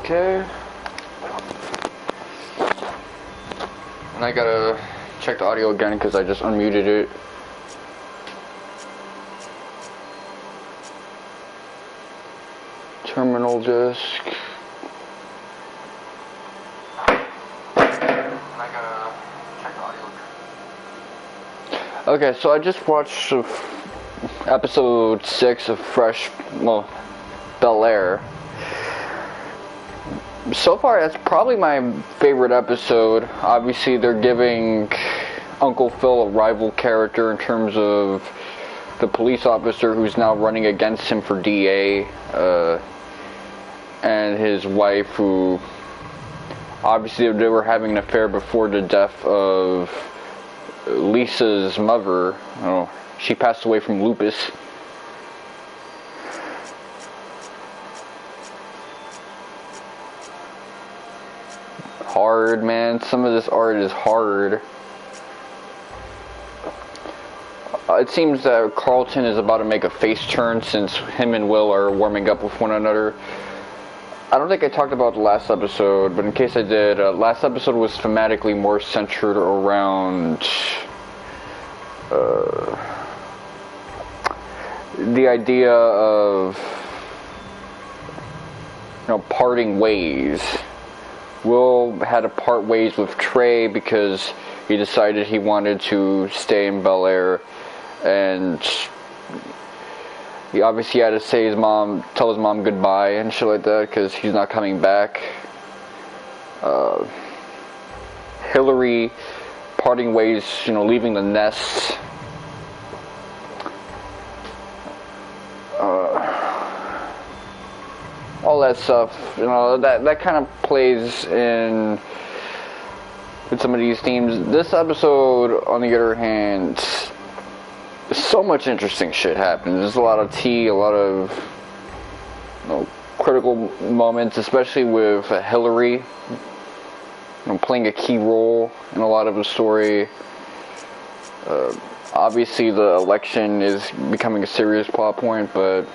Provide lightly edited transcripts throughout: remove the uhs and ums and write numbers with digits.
Okay. And I gotta check the audio again because I just unmuted it. Terminal disk. Okay, so I just watched episode 6 of Bel Air. So far, that's probably my favorite episode. Obviously, they're giving Uncle Phil a rival character in terms of the police officer who's now running against him for DA, and his wife, who obviously they were having an affair before the death of Lisa's mother. Oh, she passed away from lupus. Hard, man. Some of this art is hard. It seems that Carlton is about to make a face turn since him and Will are warming up with one another. I don't think I talked about the last episode, but in case I did, last episode was thematically more centered around the idea of, parting ways. Will had to part ways with Trey because he decided he wanted to stay in Bel Air, and he obviously had to tell his mom goodbye and shit like that because he's not coming back. Hillary parting ways, leaving the nest. All that stuff, that kind of plays in with some of these themes. This episode, on the other hand, so much interesting shit happens. There's a lot of tea, a lot of critical moments, especially with Hillary playing a key role in a lot of the story. Obviously the election is becoming a serious plot point, but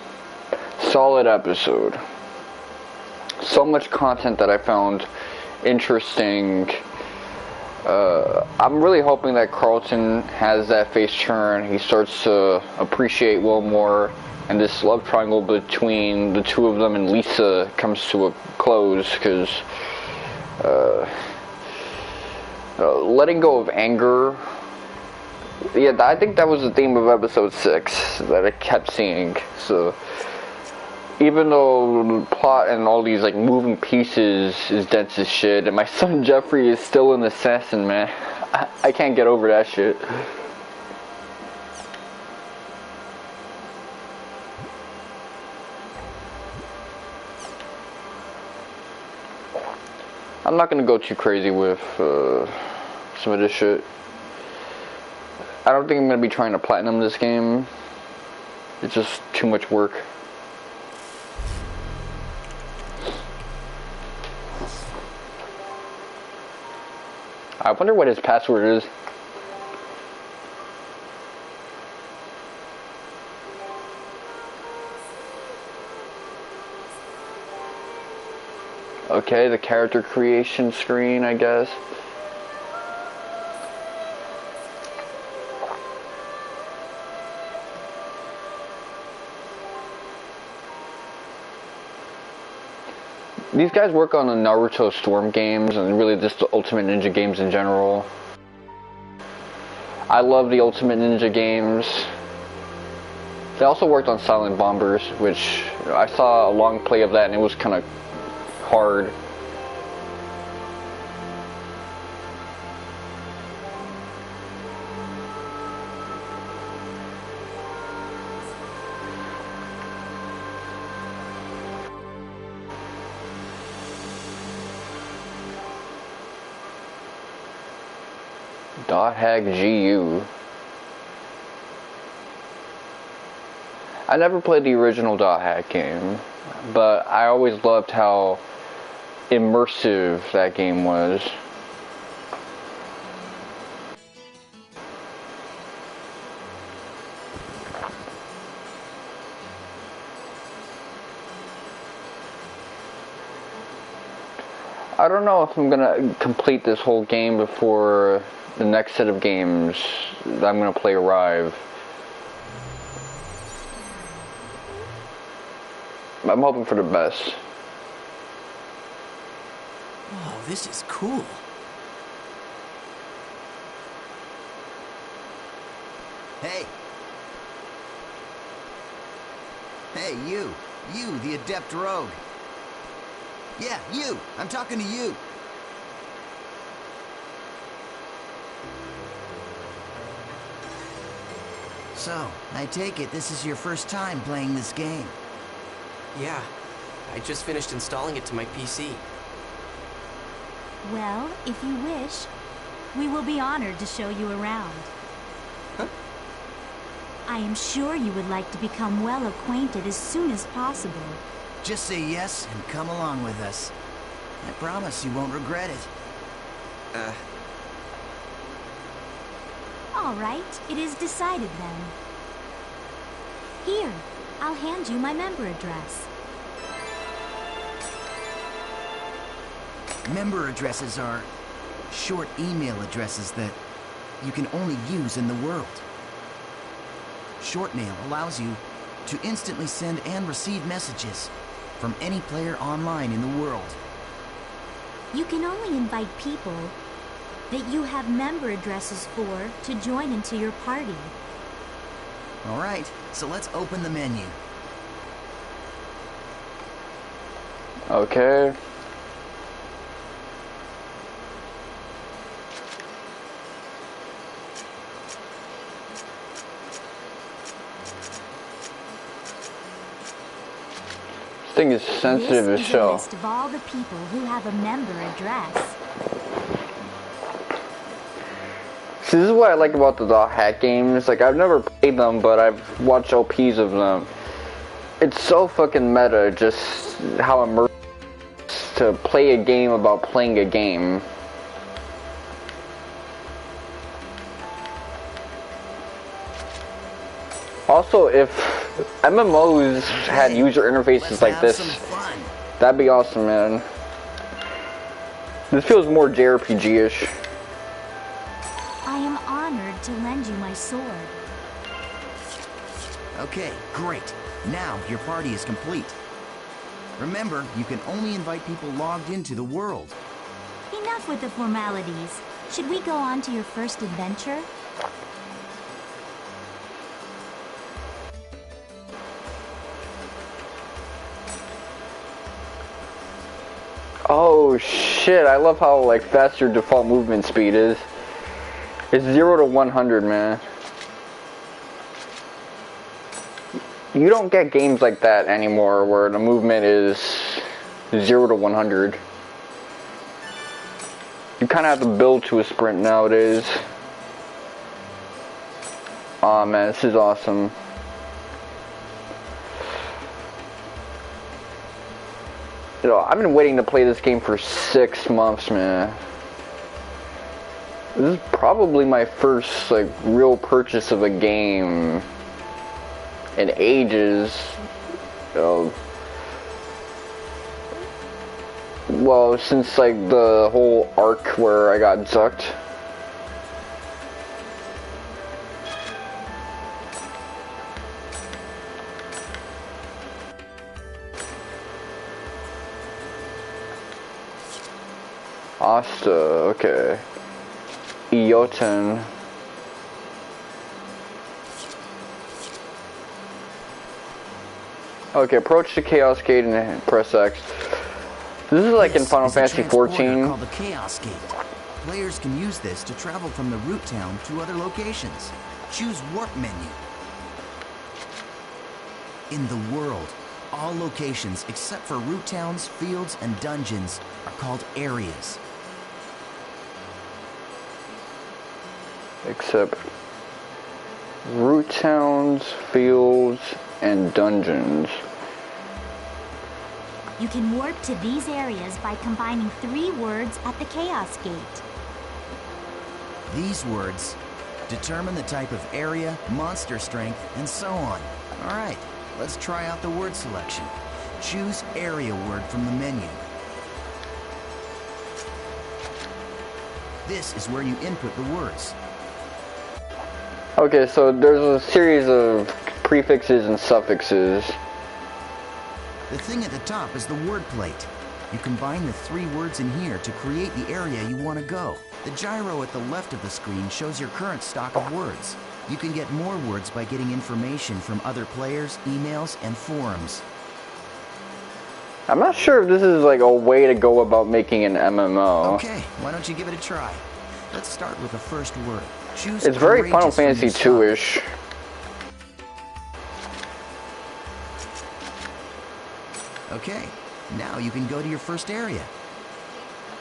solid episode. So much content that I found interesting. I'm really hoping that Carlton has that face turn. He starts to appreciate Will more, and this love triangle between the two of them and Lisa comes to a close, because letting go of anger. Yeah, I think that was the theme of episode 6 that I kept seeing. So even though the plot and all these moving pieces is dense as shit, and my son Jeffrey is still an assassin, man, I can't get over that shit. I'm not gonna go too crazy with some of this shit. I don't think I'm gonna be trying to platinum this game. It's just too much work. I wonder what his password is. Okay, the character creation screen, I guess. These guys work on the Naruto Storm games and really just the Ultimate Ninja games in general. I love the Ultimate Ninja games. They also worked on Silent Bombers, which I saw a long play of that and it was kind of hard. .hack GU. I never played the original .hack game, but I always loved how immersive that game was. I don't know if I'm gonna complete this whole game before the next set of games that I'm gonna play arrive. I'm hoping for the best. Oh, this is cool. Hey! Hey, you! You, the adept rogue! Yeah, you! I'm talking to you! So, I take it this is your first time playing this game? Yeah, I just finished installing it to my PC. Well, if you wish, we will be honored to show you around. Huh? I am sure you would like to become well acquainted as soon as possible. Just say yes and come along with us. I promise you won't regret it. All right, it is decided then. Here, I'll hand you my member address. Member addresses are short email addresses that you can only use in the world. Short mail allows you to instantly send and receive messages from any player online in the world. You can only invite people that you have member addresses for to join into your party. All right, so let's open the menu. Okay. This thing is sensitive as This is a hell. list of all the people who have a member address. See, this is what I like about the dot hack games. Like, I've never played them, but I've watched OPs of them. It's so fucking meta, just how immersive to play a game about playing a game. Also, if MMOs had user interfaces like this, that'd be awesome, man. This feels more JRPG-ish. I am honored to lend you my sword. Okay, great. Now your party is complete. Remember, you can only invite people logged into the world. Enough with the formalities. Should we go on to your first adventure? Oh shit, I love how like fast your default movement speed is. It's 0 to 100, man. You don't get games like that anymore where the movement is 0 to 100. You kind of have to build to a sprint nowadays. Aw, man, this is awesome. You know, I've been waiting to play this game for 6 months, man. This is probably my first, like, real purchase of a game in ages. You know, well, since, like, the whole arc where I got zucked. Asta, okay. Ioten. Okay, approach the Chaos Gate and press X. This is like in Final Fantasy XIV. Called the Chaos Gate. Players can use this to travel from the root town to other locations. Choose Warp menu. In the world, all locations except for root towns, fields, and dungeons are called areas. Except root towns, fields, and dungeons. You can warp to these areas by combining 3 words at the Chaos Gate. These words determine the type of area, monster strength, and so on. Alright, let's try out the word selection. Choose area word from the menu. This is where you input the words. Okay, so there's a series of prefixes and suffixes. The thing at the top is the word plate. You combine the 3 words in here to create the area you want to go. The gyro at the left of the screen shows your current stock of words. You can get more words by getting information from other players, emails, and forums. I'm not sure if this is like a way to go about making an MMO. Okay, why don't you give it a try? Let's start with the first word. Choose It's very Final courageous from Fantasy your stock. 2-ish. Okay, now you can go to your first area.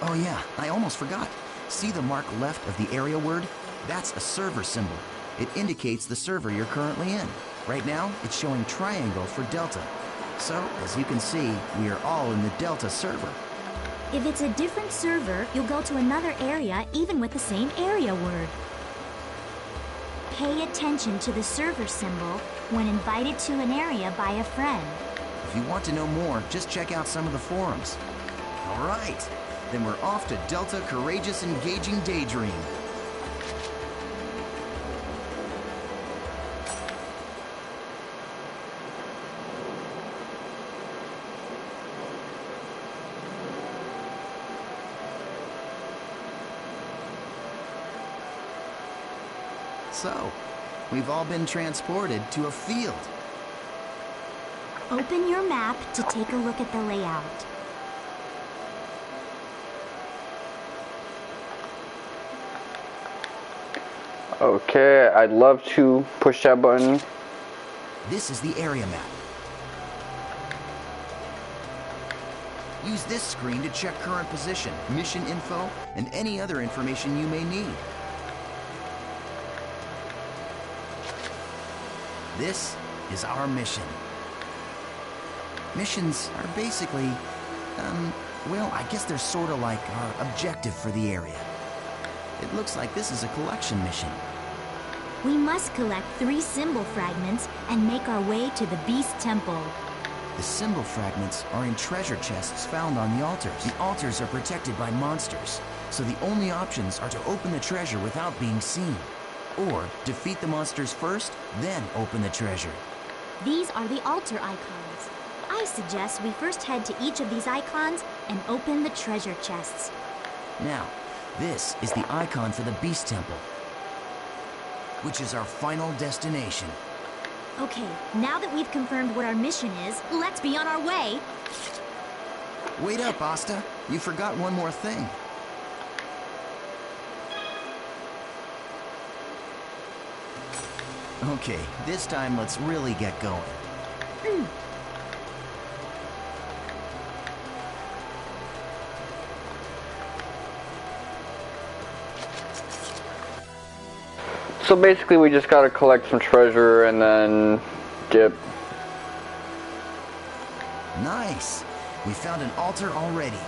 Oh yeah, I almost forgot. See the mark left of the area word? That's a server symbol. It indicates the server you're currently in. Right now, it's showing triangle for Delta. So, as you can see, we are all in the Delta server. If it's a different server, you'll go to another area even with the same area word. Pay attention to the server symbol when invited to an area by a friend. If you want to know more, just check out some of the forums. All right, then we're off to Delta Courageous Engaging Daydream. So, we've all been transported to a field. Open your map to take a look at the layout. Okay, I'd love to push that button. This is the area map. Use this screen to check current position, mission info, and any other information you may need. This is our mission. Missions are basically, well, I guess they're sort of like our objective for the area. It looks like this is a collection mission. We must collect 3 symbol fragments and make our way to the Beast Temple. The symbol fragments are in treasure chests found on the altars. The altars are protected by monsters, so the only options are to open the treasure without being seen. Or defeat the monsters first, then open the treasure. These are the altar icons. I suggest we first head to each of these icons and open the treasure chests. Now, this is the icon for the Beast Temple, which is our final destination. Okay, now that we've confirmed what our mission is, let's be on our way. Wait up, Asta. You forgot one more thing. Okay, this time let's really get going. So basically we just gotta collect some treasure and then dip. Nice! We found an altar already.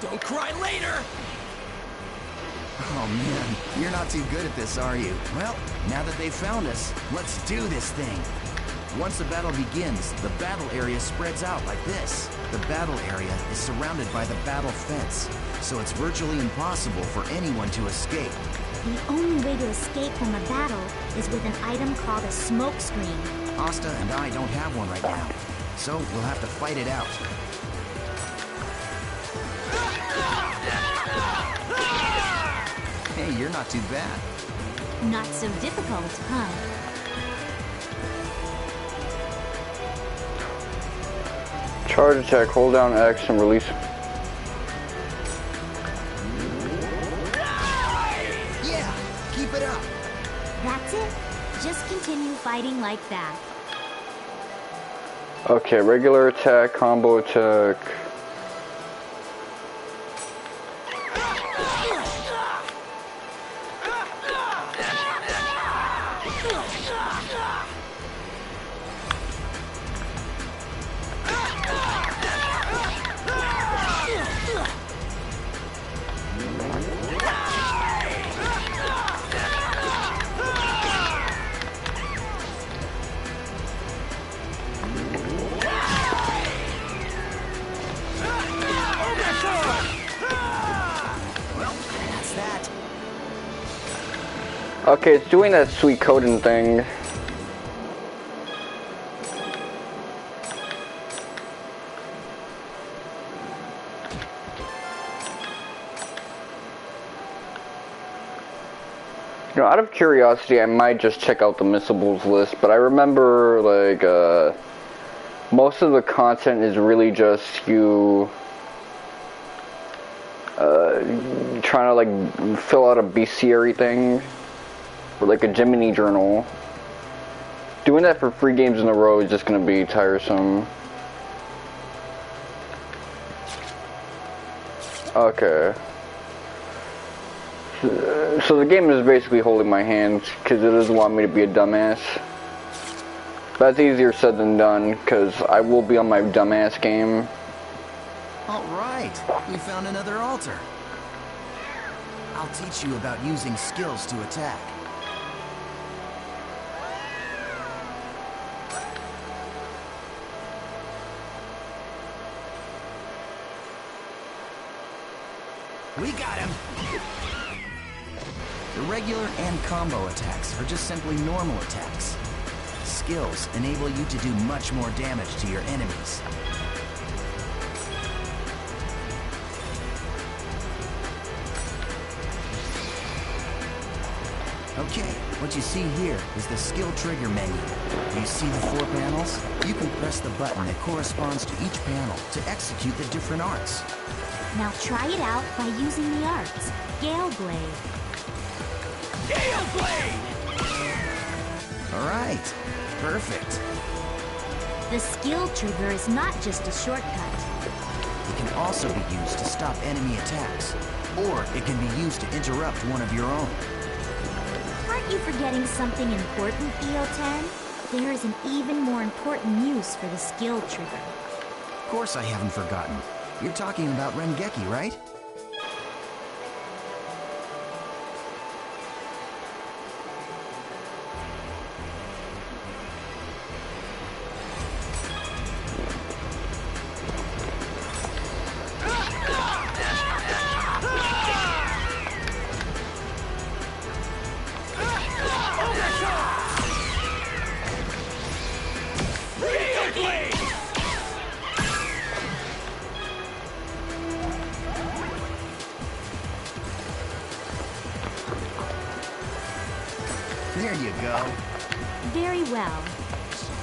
Don't cry later! Oh man, you're not too good at this, are you? Well, now that they've found us, let's do this thing. Once the battle begins, the battle area spreads out like this. The battle area is surrounded by the battle fence, so it's virtually impossible for anyone to escape. The only way to escape from a battle is with an item called a smoke screen. Asta and I don't have one right now, so we'll have to fight it out. Hey, you're not too bad. Not so difficult, huh? Charge attack, hold down X and release. Yeah, keep it up. That's it. Just continue fighting like that. Okay, regular attack, combo attack. Okay, it's doing that sweet coding thing. You know, out of curiosity, I might just check out the missables list, but I remember, like, most of the content is really just you, trying to, like, fill out a bestiary thing, or, like, a Jiminy journal. Doing that for 3 games in a row is just gonna be tiresome. Okay. So the game is basically holding my hand because it doesn't want me to be a dumbass. That's easier said than done because I will be on my dumbass game. Alright, we found another altar. I'll teach you about using skills to attack. We got him! The regular and combo attacks are just simply normal attacks. Skills enable you to do much more damage to your enemies. Okay, what you see here is the skill trigger menu. You see the 4 panels? You can press the button that corresponds to each panel to execute the different arts. Now try it out by using the arts. Gale Blade. Gale Blade! Alright, perfect. The skill trigger is not just a shortcut. It can also be used to stop enemy attacks, or it can be used to interrupt one of your own. Aren't you forgetting something important, EO10? There is an even more important use for the skill trigger. Of course I haven't forgotten. You're talking about Rengeki, right? There you go. Very well.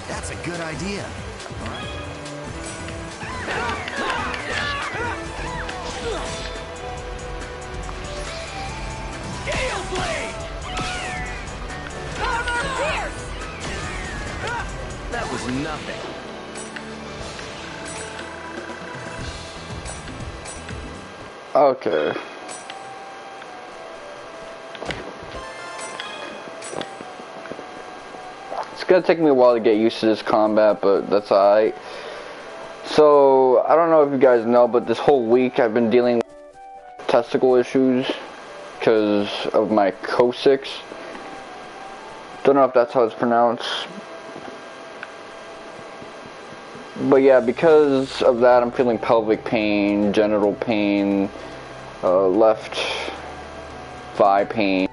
That's a good idea. All right. Gale Blade! Armor Pierce! That was nothing. Okay. It's gonna take me a while to get used to this combat, but that's alright. So, I don't know if you guys know, but this whole week I've been dealing with testicle issues because of my coccyx. Don't know if that's how it's pronounced. But yeah, because of that, I'm feeling pelvic pain, genital pain, left thigh pain.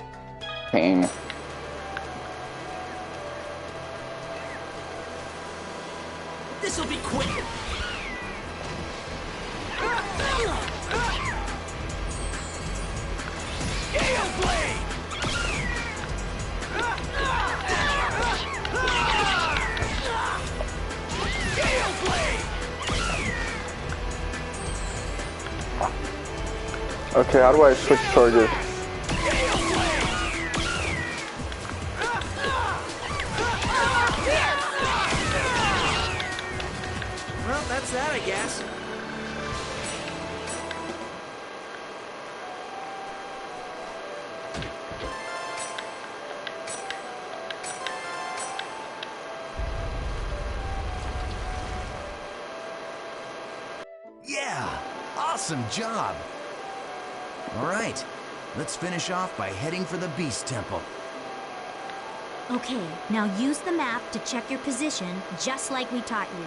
This'll be quick. Gale Blade! Gale Blade! Okay, how do I switch charges? Well, that's that, I guess. Yeah! Awesome job! Alright, let's finish off by heading for the Beast Temple. Okay, now use the map to check your position, just like we taught you.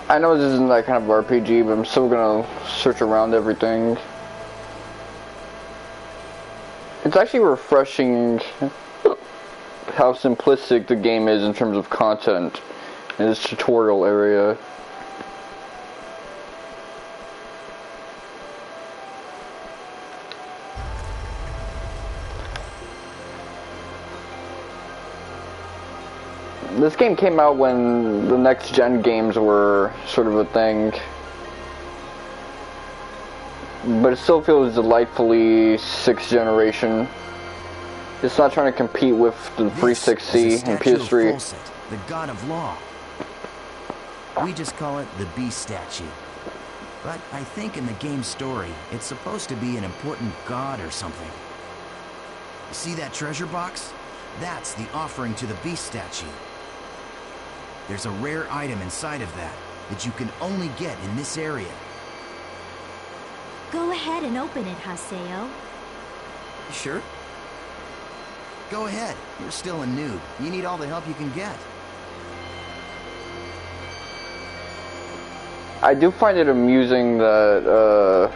I know this isn't that kind of RPG, but I'm still gonna search around everything. It's actually refreshing how simplistic the game is in terms of content in this tutorial area. This game came out when the next gen games were sort of a thing, but it still feels delightfully 6th generation. It's not trying to compete with the 360 and PS3. Folset, the god of law. We just call it the beast statue. But I think in the game's story, it's supposed to be an important god or something. See that treasure box? That's the offering to the beast statue. There's a rare item inside of that you can only get in this area. Go ahead and open it, Haseo. You sure? Go ahead. You're still a noob. You need all the help you can get. I do find it amusing that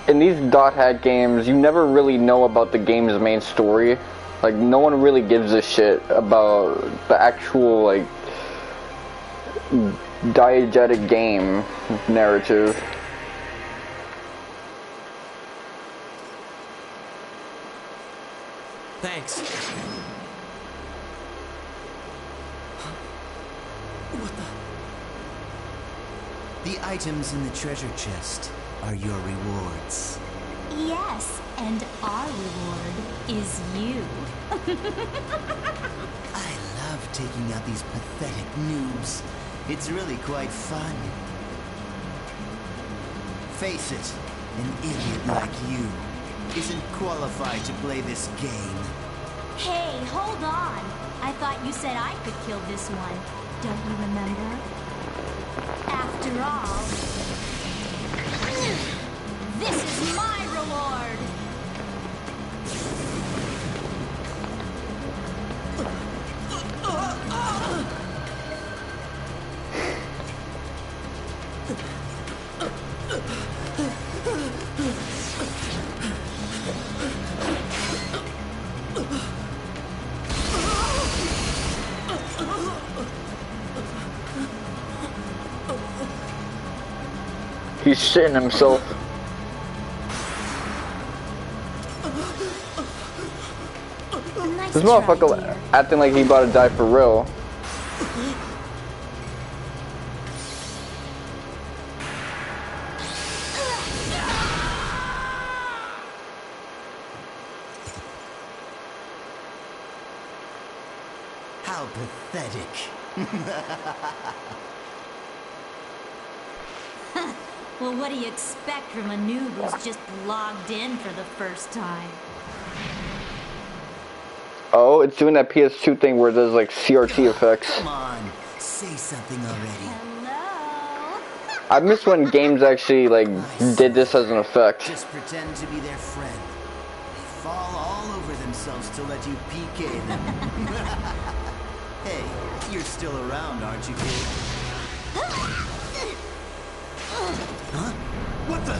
in these dot hack games, you never really know about the game's main story. Like, no one really gives a shit about the actual, like, diegetic game narrative. Thanks. What the? The items in the treasure chest are your rewards. Yes, and our reward is you. I love taking out these pathetic noobs. It's really quite fun. Face it, an idiot like you isn't qualified to play this game. Hey, hold on. I thought you said I could kill this one. Don't you remember? After all, this is my reward. He's shitting himself. Nice This try, motherfucker dear. acting like he about to die for real. How pathetic. Well, what do you expect from a noob who's just logged in for the first time? Oh, it's doing that PS2 thing where there's like CRT effects. Come on, say something already. Hello? I miss when games actually like did this as an effect. Just pretend to be their friend. They fall all over themselves to let you PK them. Hey, you're still around, aren't you, kid? Huh? What the?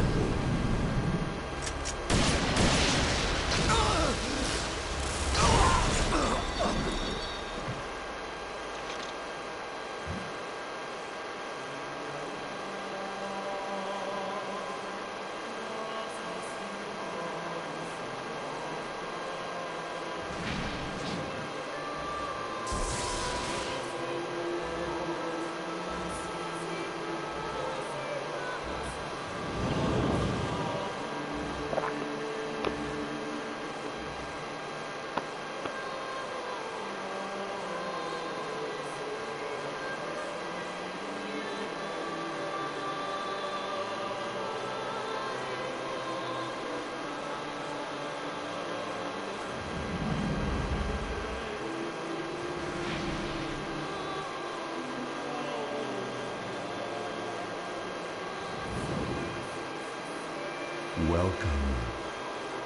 Welcome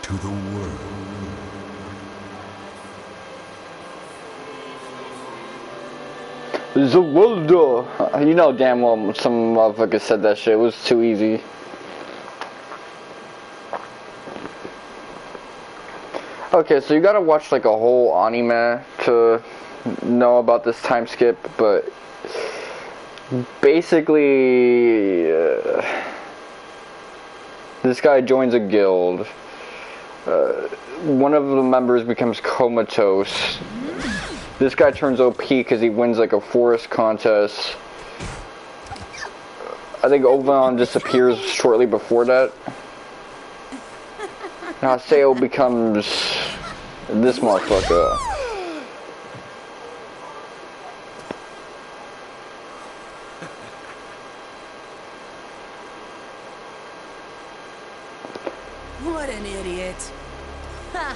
to the world. The world. You know damn well some motherfucker said that shit. It was too easy. Okay, so you gotta watch like a whole anime to know about this time skip, but basically, this guy joins a guild. One of the members becomes comatose. This guy turns OP because he wins like a forest contest. I think Ovan disappears shortly before that. Haseo becomes this motherfucker. What an idiot. Ha.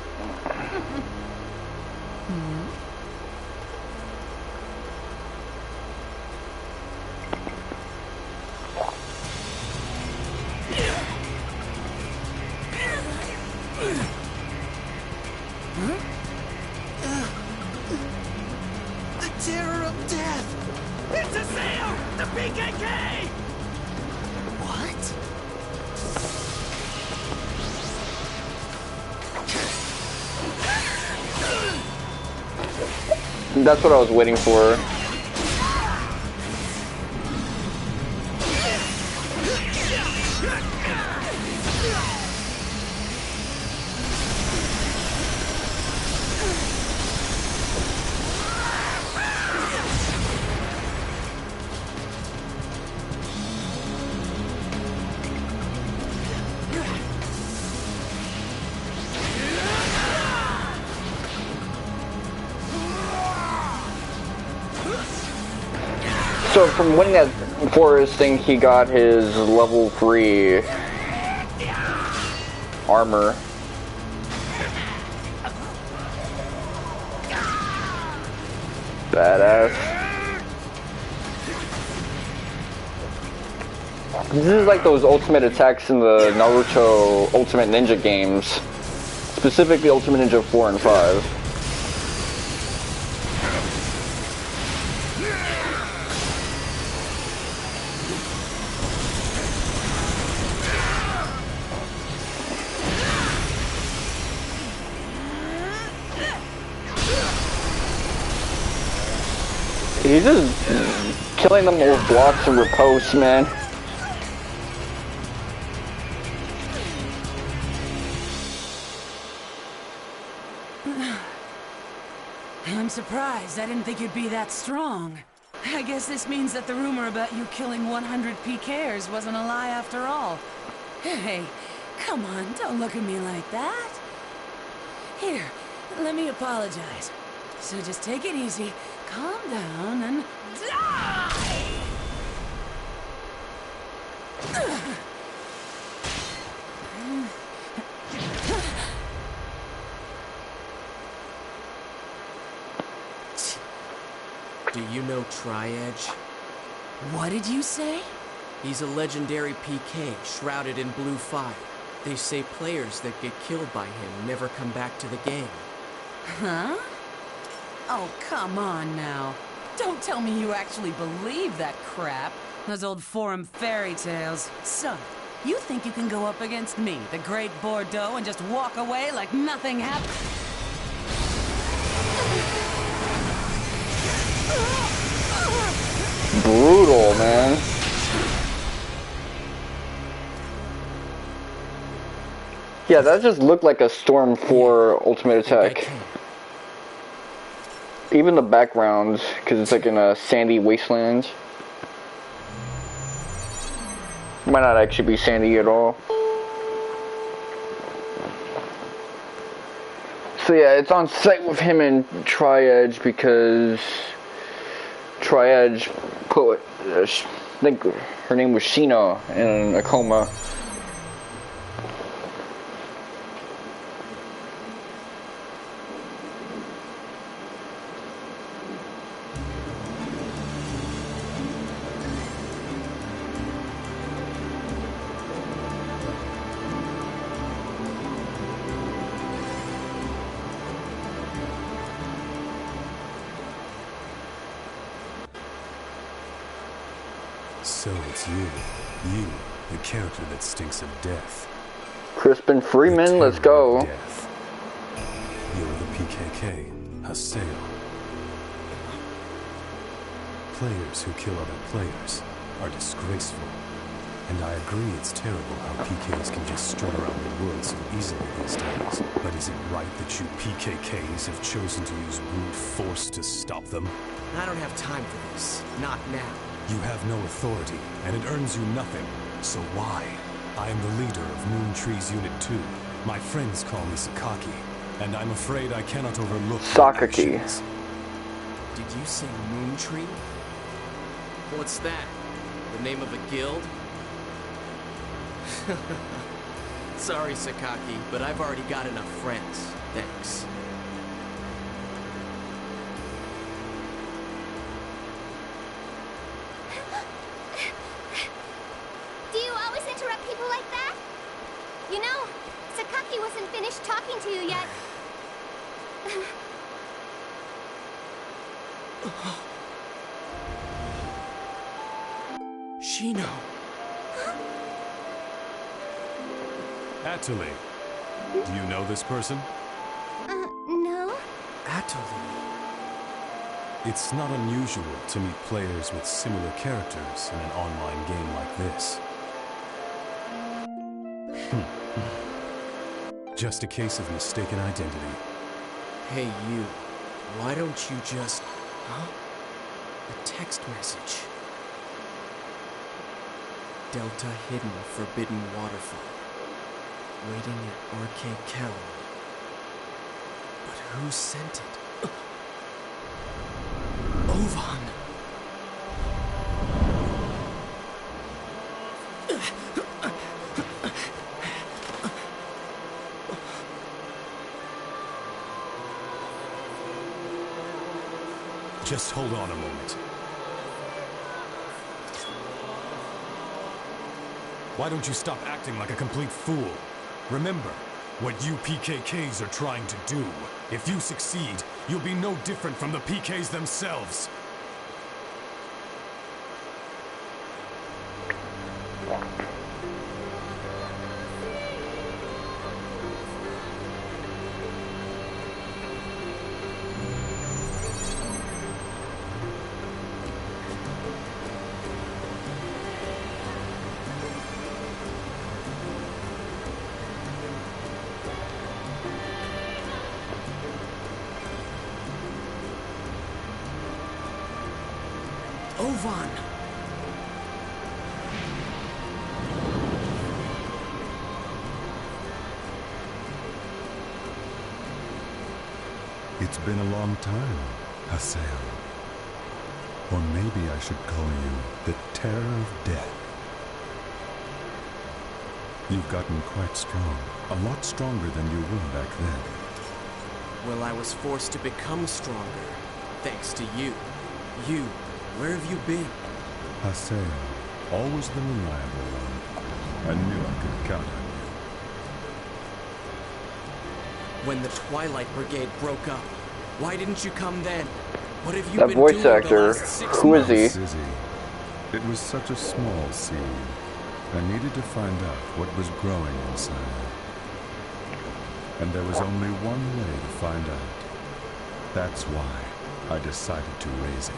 The terror of death! It's Haseo! The PKing! What? That's what I was waiting for. So from winning that forest thing, he got his level 3 armor. Badass. This is like those ultimate attacks in the Naruto Ultimate Ninja games. Specifically Ultimate Ninja 4 and 5. He's just killing them with blocks and riposte, man. I'm surprised. I didn't think you'd be that strong. I guess this means that the rumor about you killing 100 PKers wasn't a lie after all. Hey, come on, don't look at me like that. Here, let me apologize. So just take it easy, calm down, and die! Do you know Tri-Edge? What did you say? He's a legendary PK, shrouded in blue fire. They say players that get killed by him never come back to the game. Huh? Oh, come on now. Don't tell me you actually believe that crap. Those old forum fairy tales. So, you think you can go up against me, the Great Bordeaux, and just walk away like nothing happened? Brutal, man. Yeah, that just looked like a Storm 4 ultimate attack. Even the background, because it's like in a sandy wasteland. Might not actually be sandy at all. So yeah, it's on site with him and Tri-Edge because Tri-Edge put, I think her name was Shino, in a coma. So it's you. You, the character that stinks of death. Crispin Freeman, let's The go. terror of death. You're the PKK, Haseo. Players who kill other players are disgraceful. And I agree it's terrible how PKs can just strut around the world so easily these days. But is it right that you PKKs have chosen to use brute force to stop them? I don't have time for this. Not now. You have no authority, and it earns you nothing. So why? I am the leader of Moon Tree's Unit 2. My friends call me Sakaki, and I'm afraid I cannot overlook your Sakaki. actions. Did you say Moon Tree? What's that? The name of a guild? Sorry, Sakaki, but I've already got enough friends. Thanks. Do you always interrupt people like that? You know, Sakaki wasn't finished talking to you yet. Shino. Atali, do you know this person? No? Atali. It's not unusual to meet players with similar characters in an online game like this. Just a case of mistaken identity. Hey, you. Why don't you just... Huh? A text message. Delta Hidden Forbidden Waterfall. Waiting at Arcade Kelm. But who sent it? Ovan! Just hold on a moment. Why don't you stop acting like a complete fool? Remember what you PKKs are trying to do. If you succeed, you'll be no different from the PKs themselves. Ovan! It's been a long time, Haseo. Or maybe I should call you the Terror of Death. You've gotten quite strong. A lot stronger than you were back then. Well, I was forced to become stronger. Thanks to you. You, where have you been? Haseo, always the reliable one. I knew I could count on you. When the Twilight Brigade broke up, why didn't you come then? What have you That been voice doing actor, the last 6 who is months? he? Sizzy, it was such a small seed. I needed to find out what was growing inside. And there was only one way to find out. That's why I decided to raise it.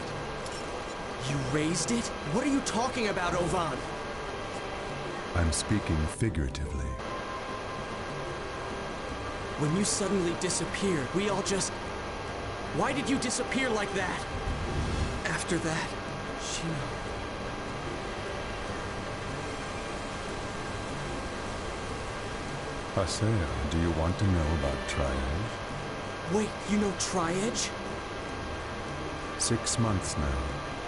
You raised it? What are you talking about, Ovan? I'm speaking figuratively. When you suddenly disappeared, we all just... Why did you disappear like that? After that, Shino... Haseo, do you want to know about Tri-Edge? Wait, you know Tri-Edge? 6 months now,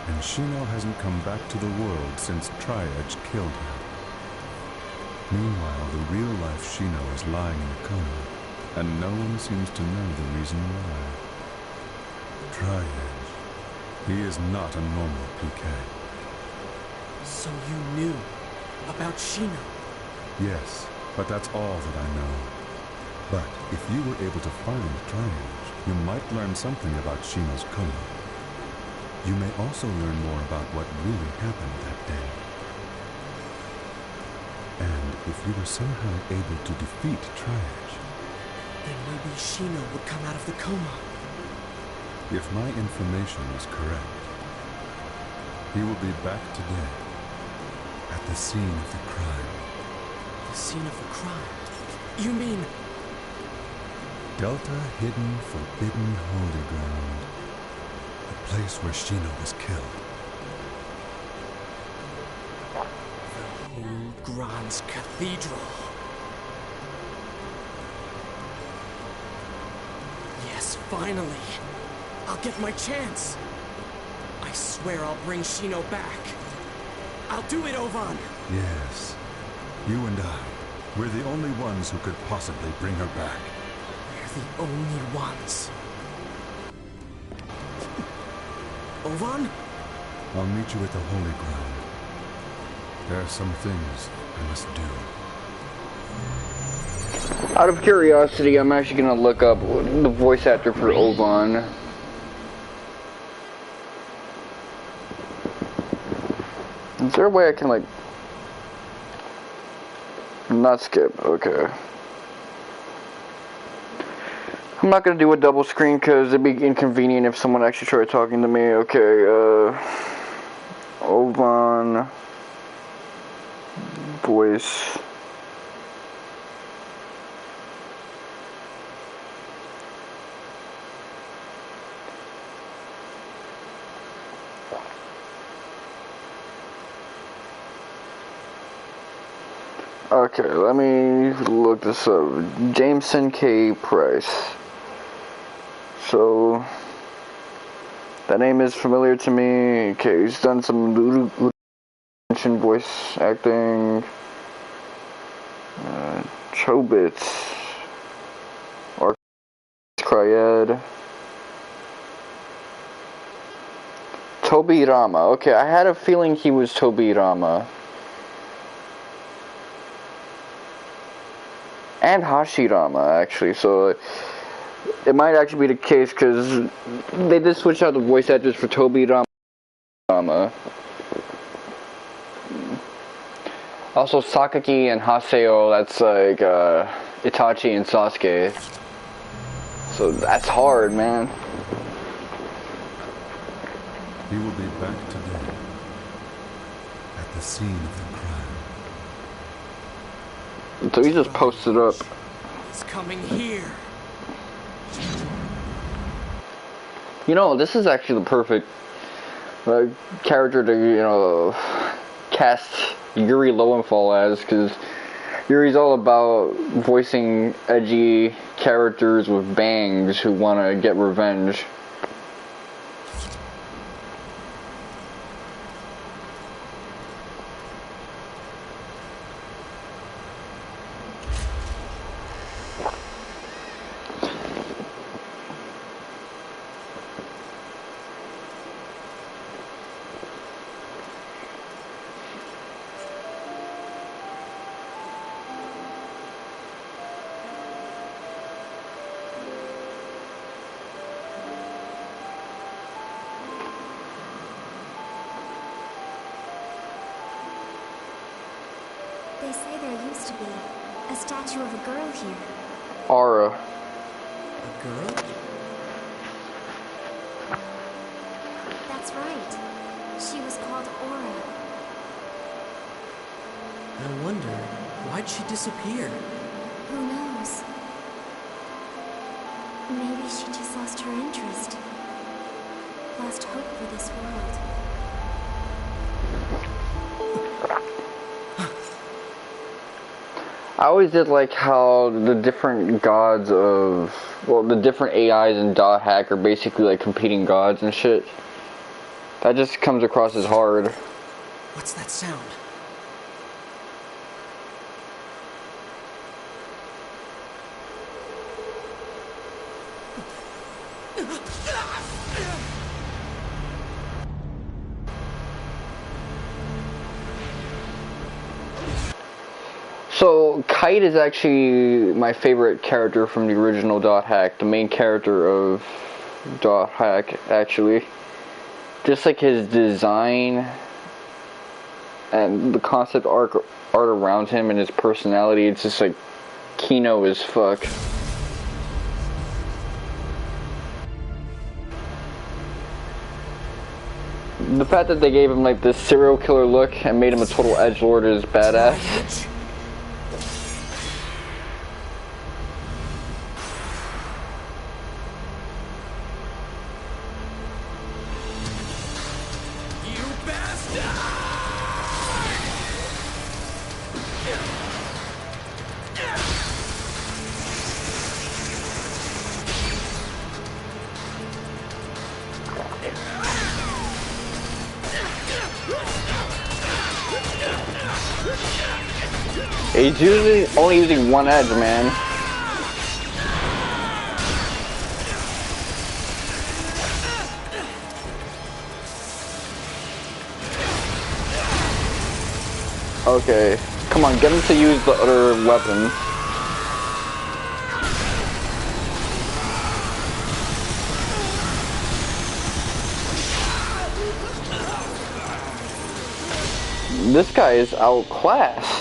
and Shino hasn't come back to the world since Tri-Edge killed her. Meanwhile, the real-life Shino is lying in a coma, and no one seems to know the reason why. Tri-Edge, he is not a normal PK. So you knew about Shino? Yes, but that's all that I know. But if you were able to find Tri-Edge, you might learn something about Shino's coma. You may also learn more about what really happened that day. And if you were somehow able to defeat Triage, then maybe Shino would come out of the coma. if my information is correct, he will be back today at the scene of the crime. The scene of the crime? You mean... Delta Hidden Forbidden Holy Ground. The place where Shino was killed. The Whole Grand's Cathedral. Yes, finally. I'll get my chance. I swear I'll bring Shino back. I'll do it, Ovan. Yes. You and I. We're the only ones who could possibly bring her back. We're the only ones. Ovan? I'll meet you at the Holy Ground. There are some things I must do. Out of curiosity, I'm actually gonna look up the voice actor for Ovan. Is there a way I can, like, not skip? Okay. I'm not gonna do a double screen because it'd be inconvenient if someone actually tried talking to me. Okay, Ovan voice. Okay, let me look this up. Jameson K. Price. So, that name is familiar to me. Okay, he's done some voice acting. Chobits. Or Cryed. Toby Rama. Okay, I had a feeling he was Toby Rama. And Hashirama, actually, so it might actually be the case because they did switch out the voice actors for Toby Rama. Also, Sakaki and Haseo, that's like Itachi and Sasuke. So that's hard, man. He will be back today at the scene of the crime. So he just posted up. He's coming here. You know, this is actually the perfect character to, you know, cast Yuri Lowenthal as, because Yuri's all about voicing edgy characters with bangs who want to get revenge. They say there used to be a statue of a girl here. Aura. A girl? That's right. She was called Aura. I wonder, why'd she disappear? Who knows? Maybe she just lost her interest. Lost hope for this world. I always did like how the different gods of, well, the different AIs in Dot Hack are basically like competing gods and shit. That just comes across as hard. What's that sound? So, Kite is actually my favorite character from the original Dot Hack, the main character of Dot Hack, actually. just like his design and the concept art around him and his personality, it's just like Kino as fuck. The fact that they gave him like this serial killer look and made him a total edgelord is badass. He's only using one edge, man. Okay, come on, get him to use the other weapon. This guy is outclassed.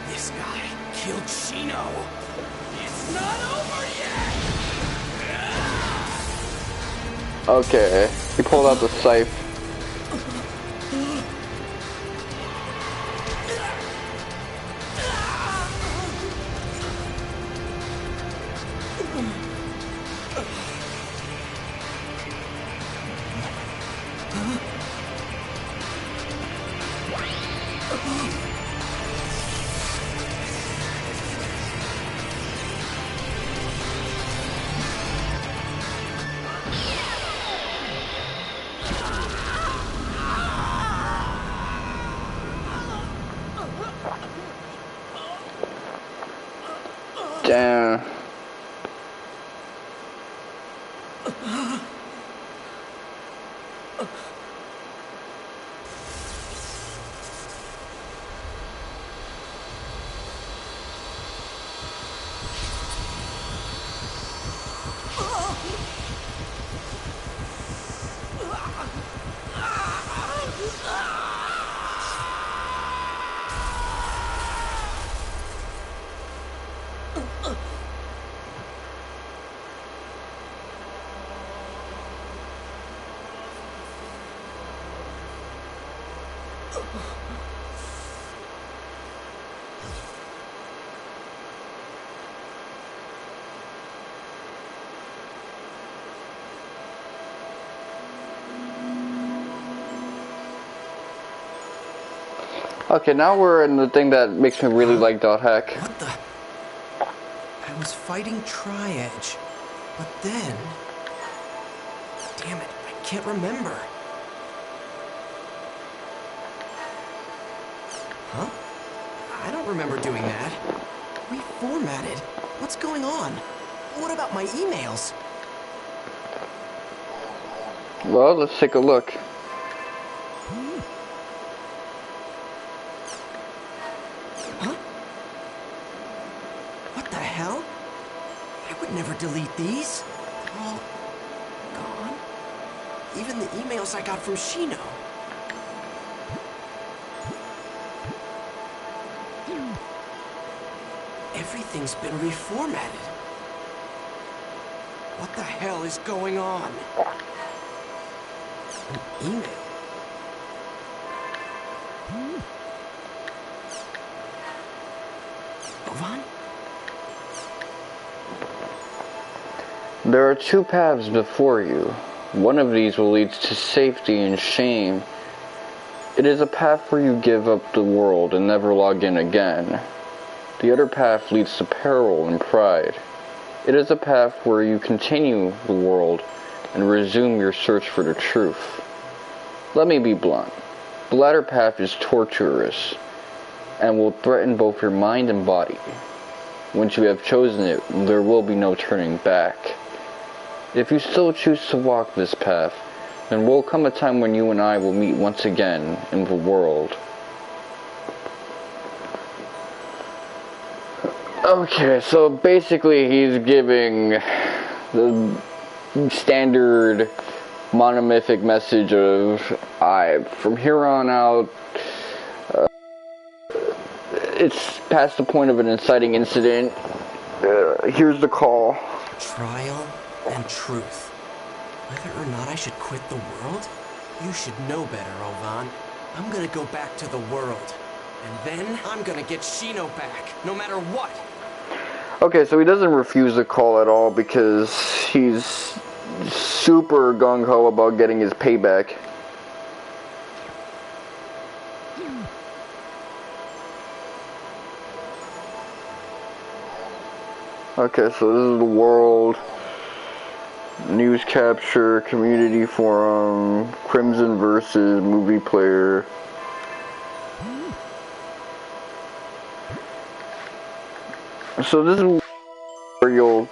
This guy killed Shino. It's not over yet. Okay, he pulled out the scythe. Damn. Okay, now we're in the thing that makes me really like Dot Hack. What the? I was fighting Tri-Edge, but then... Damn it, I can't remember. Huh? I don't remember doing that. Reformatted? What's going on? What about my emails? Well, let's take a look. Huh? What the hell? I would never delete these. They're all gone. Even the emails I got from Shino. Everything's been reformatted. What the hell is going on? An email. Ovan? There are two paths before you. One of these will lead to safety and shame. It is a path where you give up the world and never log in again. The other path leads to peril and pride. It is a path where you continue the world and resume your search for the truth. Let me be blunt. The latter path is torturous and will threaten both your mind and body. Once you have chosen it, there will be no turning back. If you still choose to walk this path, then will come a time when you and I will meet once again in the world. Okay, so basically he's giving the standard monomythic message of, from here on out, it's past the point of an inciting incident. Here's the call. Trial and truth. Whether or not I should quit the world? You should know better, Ovan. I'm gonna go back to the world. And then I'm gonna get Shino back, no matter what. Okay, so he doesn't refuse the call at all because he's super gung-ho about getting his payback. Okay, so this is the world. News capture, community forum, Crimson versus movie player. So this is where you'll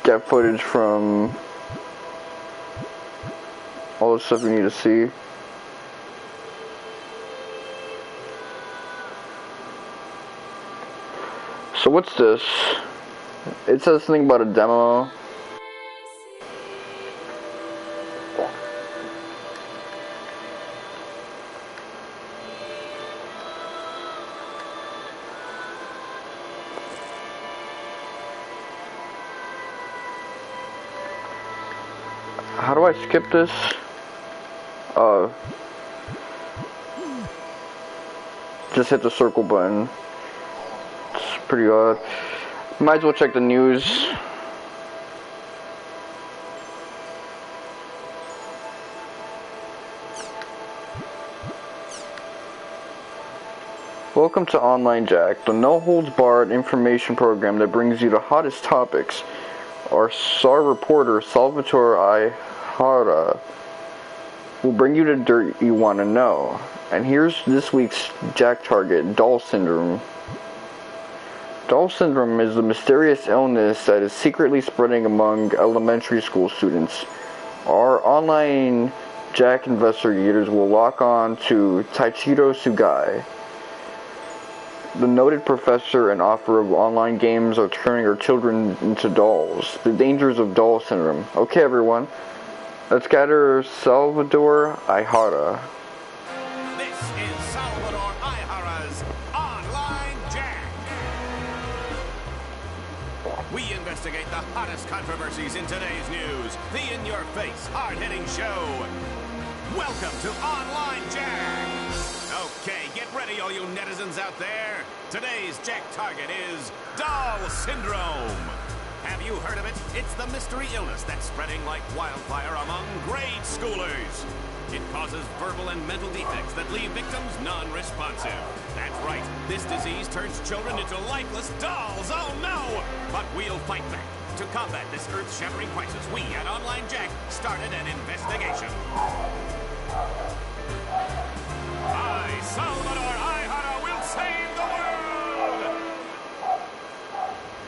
get footage from all the stuff you need to see. So what's this? It says something about a demo. How do I skip this? Just hit the circle button. It's pretty odd. Might as well check the news. Welcome to Online Jack, the no-holds-barred information program that brings you the hottest topics. Our SAR reporter, Salvatore Ihara, will bring you the dirt you want to know. And here's this week's Jack target, Doll Syndrome. Doll Syndrome is the mysterious illness that is secretly spreading among elementary school students. Our Online Jack investigators will lock on to Taichiro Sugai. The noted professor and author of online games are turning our children into dolls. The dangers of Doll Syndrome. Okay, everyone. Let's gather Salvatore Ihara. This is Salvatore Ihara's Online Jack. We investigate the hottest controversies in today's news. The in-your-face, hard-hitting show. Welcome to Online Jack. Okay, get ready, all you netizens out there. Today's Jack target is Doll Syndrome. Have you heard of it? It's the mystery illness that's spreading like wildfire among grade schoolers. It causes verbal and mental defects that leave victims non-responsive. That's right, this disease turns children into lifeless dolls. Oh no! But we'll fight back. To combat this earth-shattering crisis, we at Online Jack started an investigation. I, Salvatore Ihara, will save the world!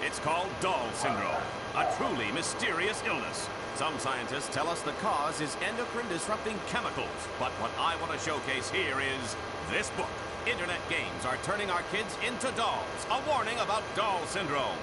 It's called Doll Syndrome, a truly mysterious illness. Some scientists tell us the cause is endocrine-disrupting chemicals, but what I want to showcase here is this book. Internet games are turning our kids into dolls. A warning about Doll Syndrome.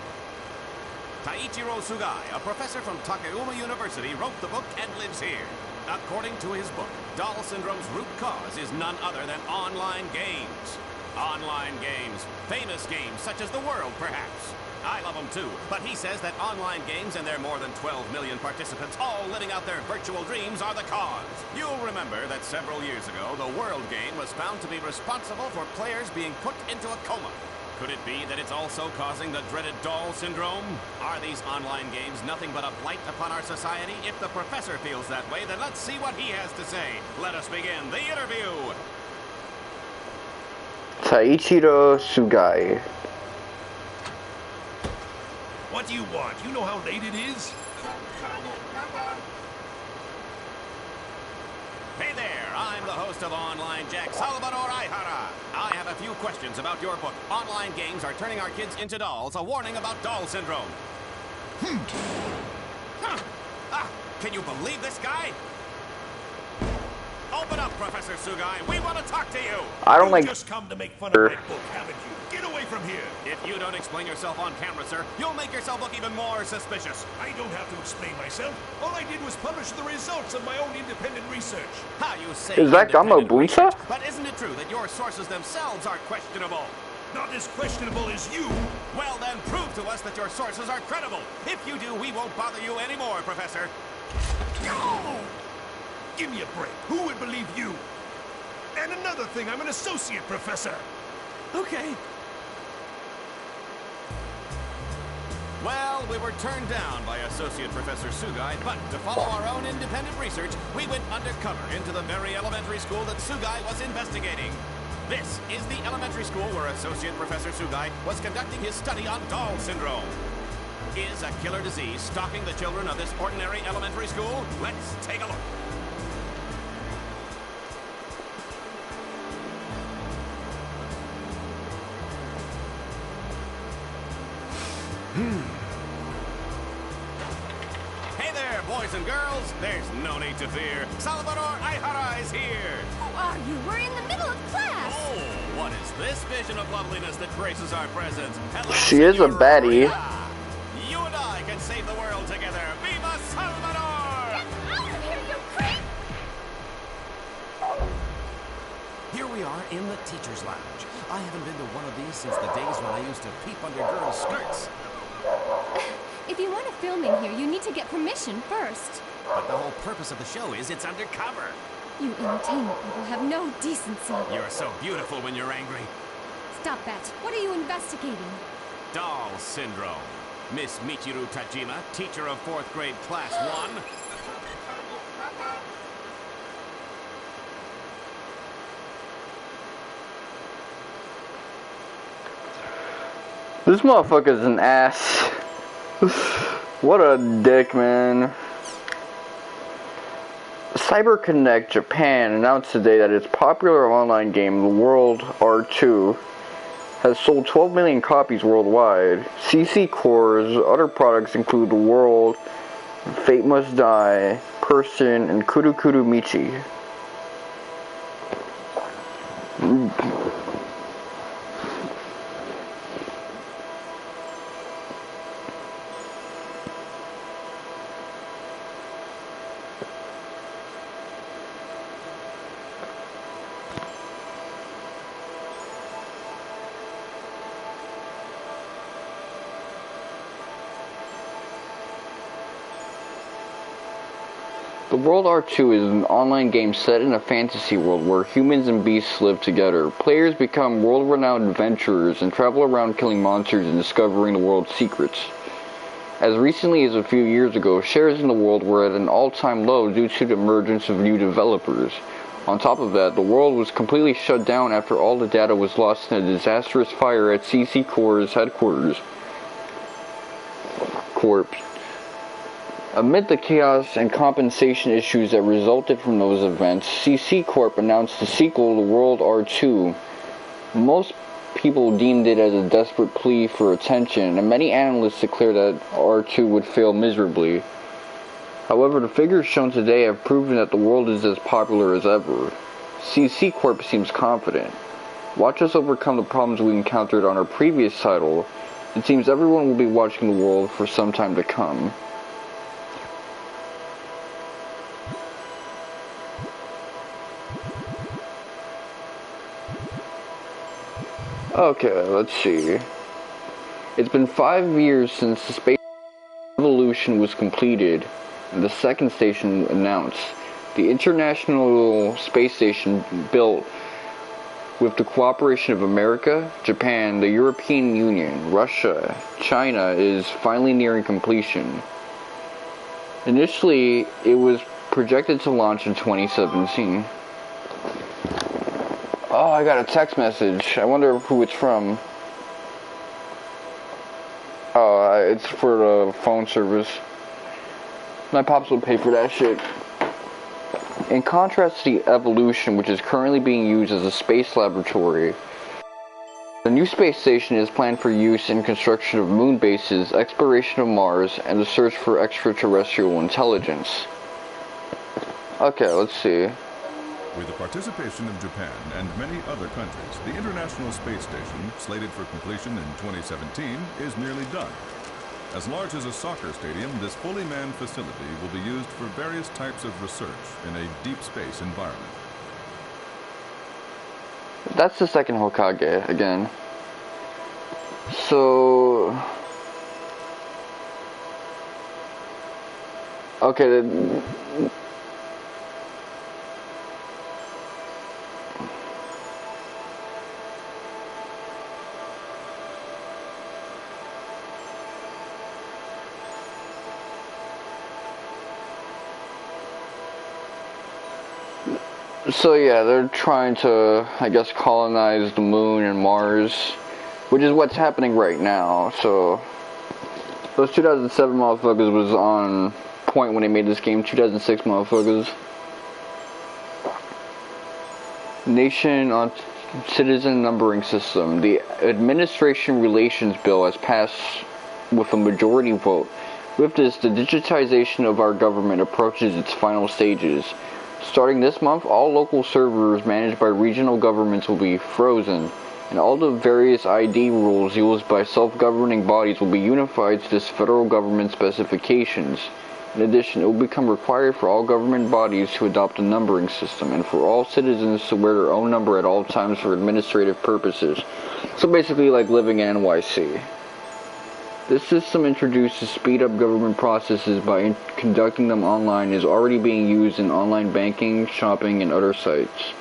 Taichiro Sugai, a professor from Takayama University, wrote the book and lives here. According to his book, Doll Syndrome's root cause is none other than online games. Online games. Famous games such as the World, perhaps. I love them too, but he says that online games and their more than 12 million participants all living out their virtual dreams are the cause. You'll remember that several years ago, the World game was found to be responsible for players being put into a coma. Could it be that it's also causing the dreaded Doll Syndrome? Are these online games nothing but a blight upon our society? If the professor feels that way, then let's see what he has to say. Let us begin the interview. Taichiro Sugai. What do you want? You know how late it is? Hey there, I'm the host of Online Jack, Salvatore Ihara. I have a few questions about your book. Online games are turning our kids into dolls. A warning about doll syndrome. Can you believe this guy? Open up, Professor Sugai. We want to talk to you. I don't like. Just come to make fun of my book, haven't you? Get away from here. If you don't explain yourself on camera, sir, you'll make yourself look even more suspicious. I don't have to explain myself. All I did was publish the results of my own independent research. How you say Is that Gamo independent Bunsa? research, but isn't it true that your sources themselves are questionable? Not as questionable as you. Well, then prove to us that your sources are credible. If you do, we won't bother you anymore, Professor. Oh! Give me a break. Who would believe you? And another thing, I'm an associate professor. Okay. Well, we were turned down by Associate Professor Sugai, but to follow our own independent research, we went undercover into the very elementary school that Sugai was investigating. This is the elementary school where Associate Professor Sugai was conducting his study on doll syndrome. Is a killer disease stalking the children of this ordinary elementary school? Let's take a look. Hey there, boys and girls. There's no need to fear. Salvador Aihara is here. Who are you? We're in the middle of class. Oh, what is this vision of loveliness that graces our presence? Hello, She is a baddie. Senorita. You and I can save the world together. Viva Salvador! Get out of here, you creep! Here we are in the teacher's lounge. I haven't been to one of these since the days when I used to peep under girls' skirts. If you want to film in here, you need to get permission first. But the whole purpose of the show is it's undercover. You entertainment people have no decency. You're so beautiful when you're angry. Stop that. What are you investigating? Doll syndrome. Miss Michiru Tajima, teacher of 4th grade class 1. This motherfucker's an ass. What a dick, man. CyberConnect Japan announced today that its popular online game, The World R2, has sold 12 million copies worldwide. CC Core's other products include The World, Fate Must Die, Person, and Kuru Kuru Michi. The World R2 is an online game set in a fantasy world where humans and beasts live together. Players become world-renowned adventurers and travel around killing monsters and discovering the world's secrets. As recently as a few years ago, shares in the world were at an all-time low due to the emergence of new developers. On top of that, the world was completely shut down after all the data was lost in a disastrous fire at CC Core's headquarters. Amid the chaos and compensation issues that resulted from those events, CC Corp announced the sequel to World R2. Most people deemed it as a desperate plea for attention, and many analysts declared that R2 would fail miserably. However, the figures shown today have proven that the world is as popular as ever. CC Corp seems confident. Watch us overcome the problems we encountered on our previous title. It seems everyone will be watching the world for some time to come. Okay, let's see. It's been 5 years since the space evolution was completed and the second station announced. The International Space Station, built with the cooperation of America, Japan, the European Union, Russia, China, is finally nearing completion. Initially, it was projected to launch in 2017. Oh, I got a text message. I wonder who it's from. Oh, it's for the phone service. My pops would pay for that shit. In contrast to the Evolution, which is currently being used as a space laboratory, The new space station is planned for use in construction of moon bases, exploration of Mars, and the search for extraterrestrial intelligence. Okay, let's see. With the participation of Japan and many other countries, the International Space Station, slated for completion in 2017, is nearly done. As large as a soccer stadium, this fully manned facility will be used for various types of research in a deep space environment. That's the second Hokage again. So, okay. So yeah, they're trying to, I guess, colonize the moon and Mars, which is what's happening right now. So those 2007 motherfuckers was on point when they made this game. 2006 motherfuckers. Nation on citizen numbering system. The Administration Relations Bill has passed with a majority vote. With this, the digitization of our government approaches its final stages. Starting this month, all local servers managed by regional governments will be frozen, and all the various ID rules used by self-governing bodies will be unified to this federal government specifications. In addition, it will become required for all government bodies to adopt a numbering system, and for all citizens to wear their own number at all times for administrative purposes. So basically like living in NYC. This system, introduced to speed up government processes by conducting them online, is already being used in online banking, shopping, and other sites.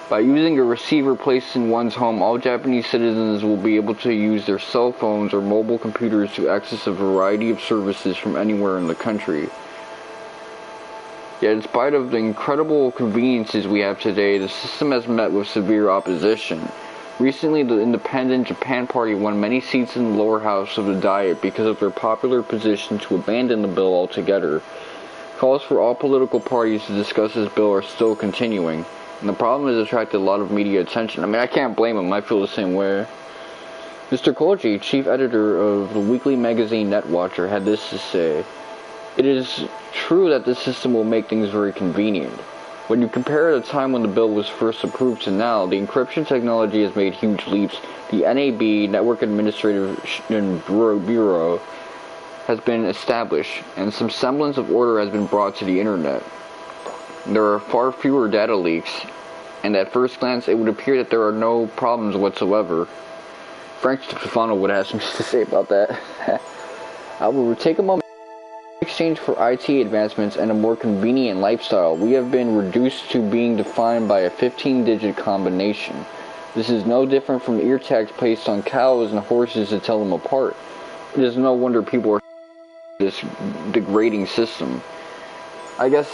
By using a receiver placed in one's home, all Japanese citizens will be able to use their cell phones or mobile computers to access a variety of services from anywhere in the country. Yet, in spite of the incredible conveniences we have today, the system has met with severe opposition. Recently, the independent Japan Party won many seats in the lower house of the Diet because of their popular position to abandon the bill altogether. Calls for all political parties to discuss this bill are still continuing, and the problem has attracted a lot of media attention. I mean, I can't blame them, I feel the same way. Mr. Koji, chief editor of the weekly magazine Netwatcher, had this to say: "It is true that this system will make things very convenient. When you compare the time when the bill was first approved to now, the encryption technology has made huge leaps. The NAB, Network Administration Bureau, has been established, and some semblance of order has been brought to the internet. There are far fewer data leaks, and at first glance it would appear that there are no problems whatsoever." Frank Stefano would have something to say about that. I will take a moment. In exchange for IT advancements and a more convenient lifestyle, we have been reduced to being defined by a 15-digit combination. This is no different from ear tags placed on cows and horses to tell them apart. It is no wonder people are this degrading system. I guess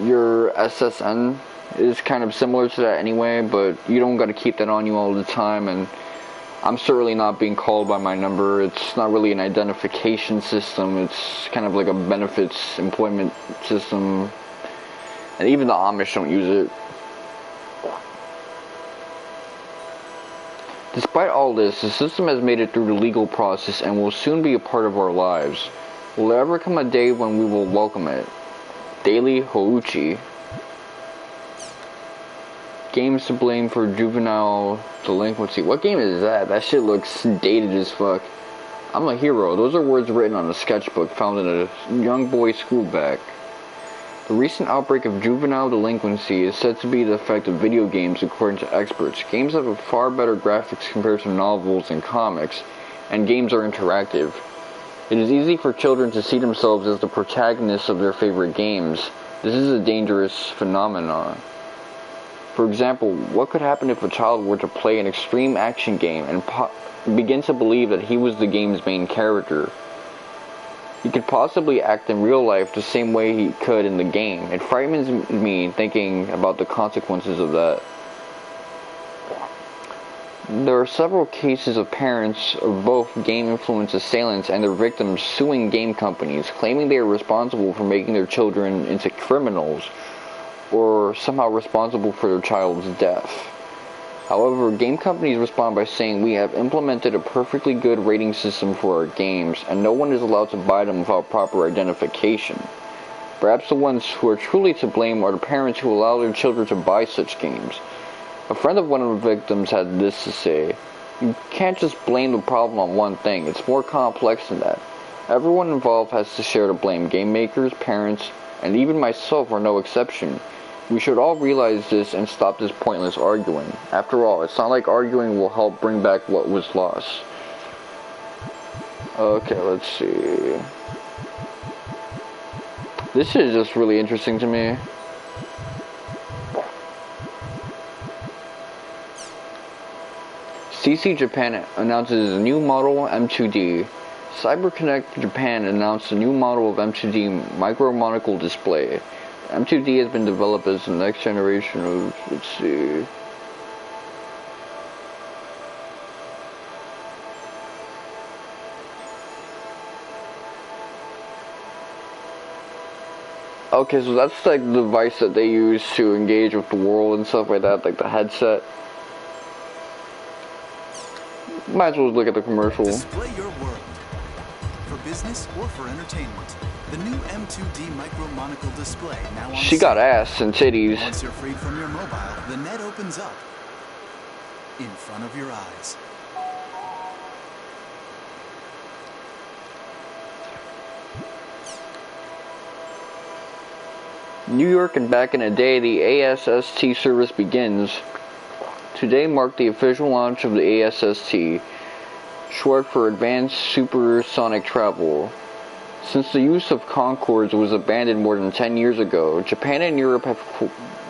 your SSN is kind of similar to that anyway, but you don't gotta keep that on you all the time, and I'm certainly not being called by my number. It's not really an identification system. It's kind of like a benefits employment system. And even the Amish don't use it. Despite all this, the system has made it through the legal process and will soon be a part of our lives. Will there ever come a day when we will welcome it? Daily Houchi. Games to blame for juvenile delinquency. What game is that? That shit looks dated as fuck. I'm a hero. Those are words written on a sketchbook found in a young boy's school bag. The recent outbreak of juvenile delinquency is said to be the effect of video games, according to experts. Games have a far better graphics compared to novels and comics, and games are interactive. It is easy for children to see themselves as the protagonists of their favorite games. This is a dangerous phenomenon. For example, what could happen if a child were to play an extreme action game and begin to believe that he was the game's main character? He could possibly act in real life the same way he could in the game. It frightens me thinking about the consequences of that. There are several cases of parents of both game-influenced assailants and their victims suing game companies, claiming they are responsible for making their children into criminals. or somehow responsible for their child's death. However, game companies respond by saying we have implemented a perfectly good rating system for our games, and no one is allowed to buy them without proper identification. Perhaps the ones who are truly to blame are the parents who allow their children to buy such games. A friend of one of the victims had this to say: "You can't just blame the problem on one thing, it's more complex than that. Everyone involved has to share the blame. Game makers, parents, and even myself are no exception. We should all realize this and stop this pointless arguing. After all, it's not like arguing will help bring back what was lost." Okay, let's see. This is just really interesting to me. CC Japan announces a new model M2D. CyberConnect Japan announced a new model of M2D micro monocle display. M2D has been developed as the next generation of, let's see. Okay, so that's like the device that they use to engage with the world and stuff like that, like the headset. Might as well look at the commercial. Display your world. For business or for entertainment. The new M2D micro monocle display now on She got ass and titties. Once you're freed from your mobile, the net opens up in front of your eyes. New York and back in a day, the ASST service begins. Today marked the official launch of the ASST, short for Advanced Supersonic Travel. Since the use of Concords was abandoned more than 10 years ago, Japan and Europe have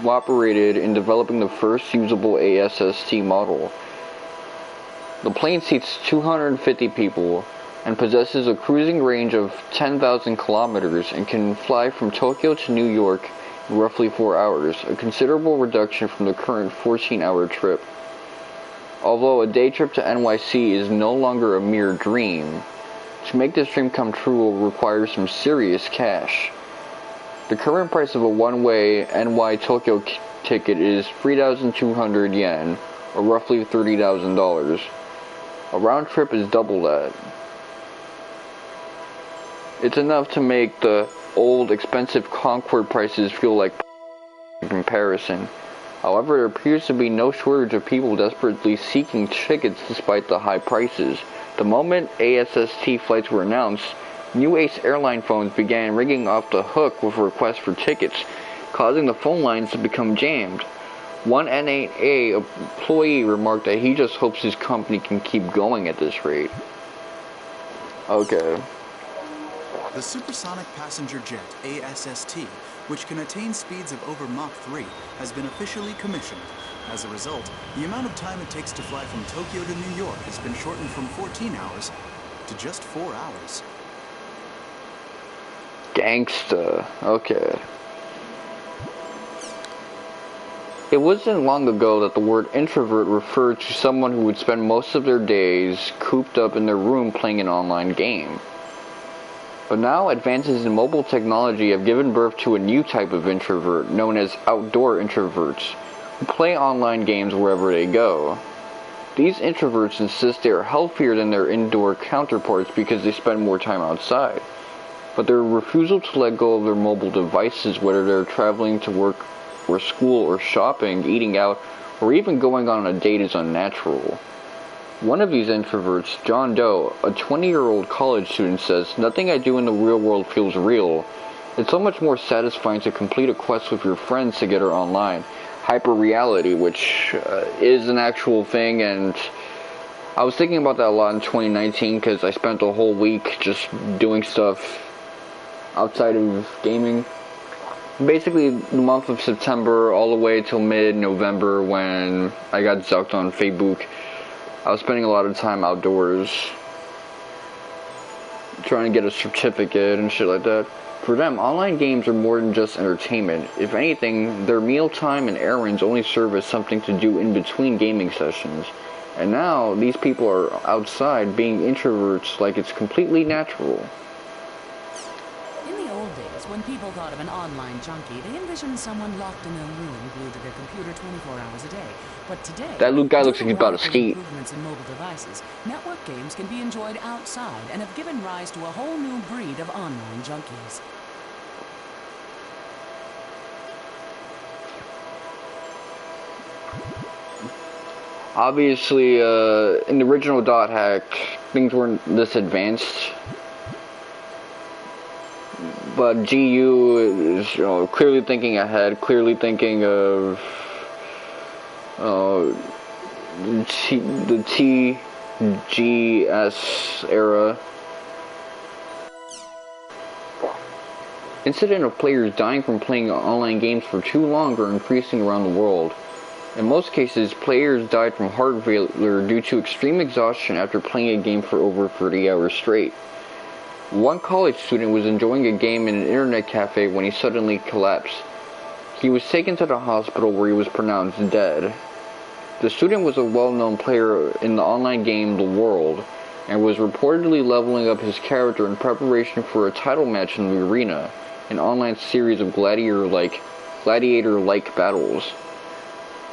cooperated in developing the first usable ASST model. The plane seats 250 people and possesses a cruising range of 10,000 kilometers and can fly from Tokyo to New York in roughly 4 hours, a considerable reduction from the current 14-hour trip. Although a day trip to NYC is no longer a mere dream, to make this dream come true will require some serious cash. The current price of a one-way NY-Tokyo ticket is 3,200 yen, or roughly $30,000. A round trip is double that. It's enough to make the old expensive Concorde prices feel like in comparison. However, there appears to be no shortage of people desperately seeking tickets despite the high prices. The moment ASST flights were announced, new Ace airline phones began ringing off the hook with requests for tickets, causing the phone lines to become jammed. One NAA employee remarked that he just hopes his company can keep going at this rate. Okay. The supersonic passenger jet, ASST, which can attain speeds of over Mach 3, has been officially commissioned. As a result, the amount of time it takes to fly from Tokyo to New York has been shortened from 14 hours to just 4 hours. Gangsta. Okay. It wasn't long ago that the word introvert referred to someone who would spend most of their days cooped up in their room playing an online game. But now advances in mobile technology have given birth to a new type of introvert known as outdoor introverts, who play online games wherever they go. These introverts insist they are healthier than their indoor counterparts because they spend more time outside. But their refusal to let go of their mobile devices, whether they're traveling to work or school or shopping, eating out, or even going on a date, is unnatural. One of these introverts, John Doe, a 20-year-old college student, says, "Nothing I do in the real world feels real. It's so much more satisfying to complete a quest with your friends together online." Hyper-reality, which is an actual thing, and I was thinking about that a lot in 2019 because I spent a whole week just doing stuff outside of gaming. Basically, the month of September all the way till mid-November when I got zucked on Facebook, I was spending a lot of time outdoors trying to get a certificate and shit like that. For them, online games are more than just entertainment. If anything, their mealtime and errands only serve as something to do in between gaming sessions. And now, these people are outside being introverts like it's completely natural. In the old days, days, when people thought of an online junkie, they envisioned someone locked in their room, glued to their computer 24 hours a day. But today, That guy looks due like he's to about to rapid skate. improvements in mobile devices, network games can be enjoyed outside and have given rise to a whole new breed of online junkies. Obviously, in the original Dot Hack, things weren't this advanced. But GU is, clearly thinking ahead, clearly thinking of the TGS era. Incident of players dying from playing online games for too long are increasing around the world. In most cases, players died from heart failure due to extreme exhaustion after playing a game for over 30 hours straight. One college student was enjoying a game in an internet cafe when he suddenly collapsed. He was taken to the hospital where he was pronounced dead. The student was a well-known player in the online game The World, and was reportedly leveling up his character in preparation for a title match in the arena, an online series of gladiator-like battles.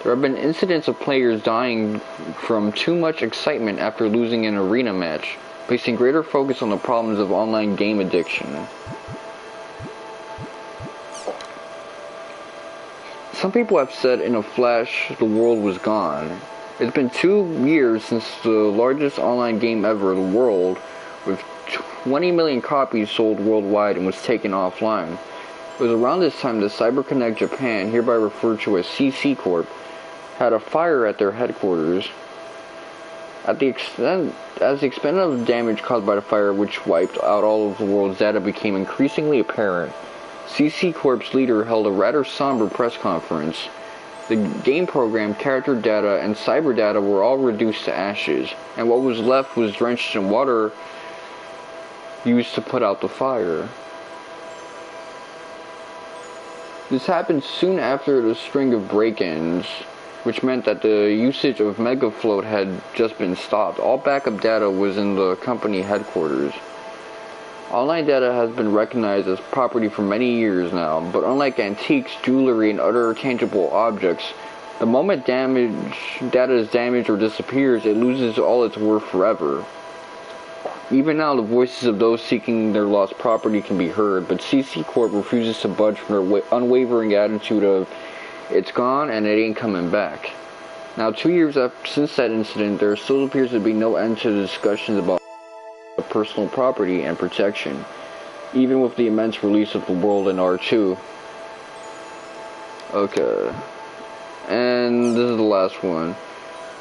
There have been incidents of players dying from too much excitement after losing an arena match, placing greater focus on the problems of online game addiction. Some people have said in a flash the world was gone. It's been 2 years since the largest online game ever, The World, with 20 million copies sold worldwide, and was taken offline. It was around this time that CyberConnect Japan, hereby referred to as CC Corp, had a fire at their headquarters. As the extent of damage caused by the fire, which wiped out all of the world's data, became increasingly apparent, CC Corp's leader held a rather somber press conference. The game program, character data, and cyber data were all reduced to ashes, and what was left was drenched in water used to put out the fire. This happened soon after the string of break-ins, which meant that the usage of Megafloat had just been stopped. All backup data was in the company headquarters. Online data has been recognized as property for many years now, but unlike antiques, jewelry, and other tangible objects, the moment data is damaged or disappears, it loses all its worth forever. Even now, the voices of those seeking their lost property can be heard, but CC Corp refuses to budge from their unwavering attitude of, it's gone and it ain't coming back. Now, 2 years since that incident, there still appears to be no end to the discussions about personal property and protection, even with the immense release of The World in R2. Okay. And this is the last one.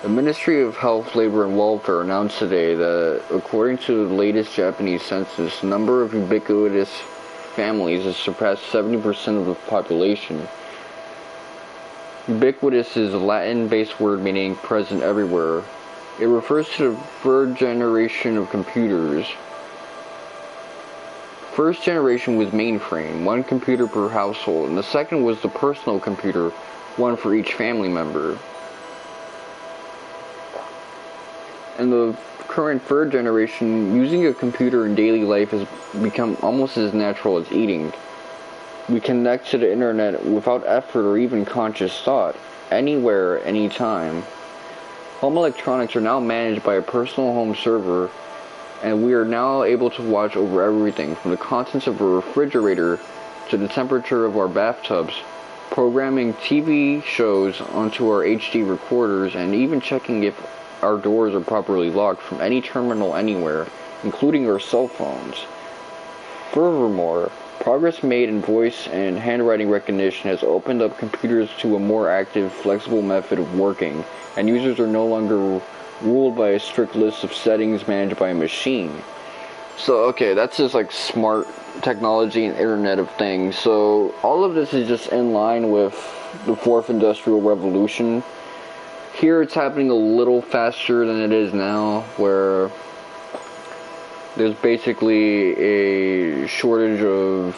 The Ministry of Health, Labor and Welfare announced today that, according to the latest Japanese census, the number of ubiquitous families has surpassed 70% of the population. Ubiquitous is a Latin-based word meaning present everywhere. It refers to the third generation of computers. First generation was mainframe, 1 computer per household, and the second was the personal computer, 1 for each family member. And the current third generation, using a computer in daily life has become almost as natural as eating. We connect to the internet without effort or even conscious thought, anywhere, anytime. Home electronics are now managed by a personal home server, and we are now able to watch over everything, from the contents of a refrigerator to the temperature of our bathtubs, programming TV shows onto our HD recorders, and even checking if our doors are properly locked from any terminal anywhere, including our cell phones. Furthermore, progress made in voice and handwriting recognition has opened up computers to a more active, flexible method of working, and users are no longer ruled by a strict list of settings managed by a machine. So, okay, that's just like smart technology and Internet of Things. So, all of this is just in line with the 4th Industrial Revolution. Here it's happening a little faster than it is now, where there's basically a shortage of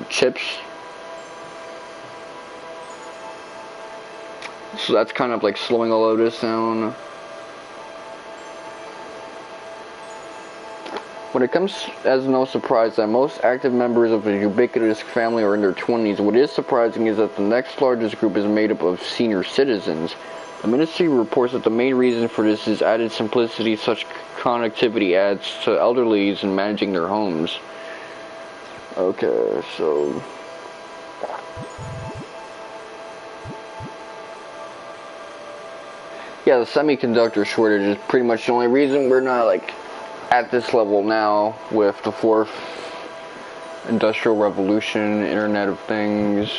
chips. So that's kind of like slowing all of this down. When it comes as no surprise that most active members of a ubiquitous family are in their 20s, what is surprising is that the next largest group is made up of senior citizens. The ministry reports that the main reason for this is added simplicity such connectivity adds to elderlies in managing their homes. Okay, so... yeah, the semiconductor shortage is pretty much the only reason we're not, like, at this level now with the fourth industrial revolution, Internet of Things.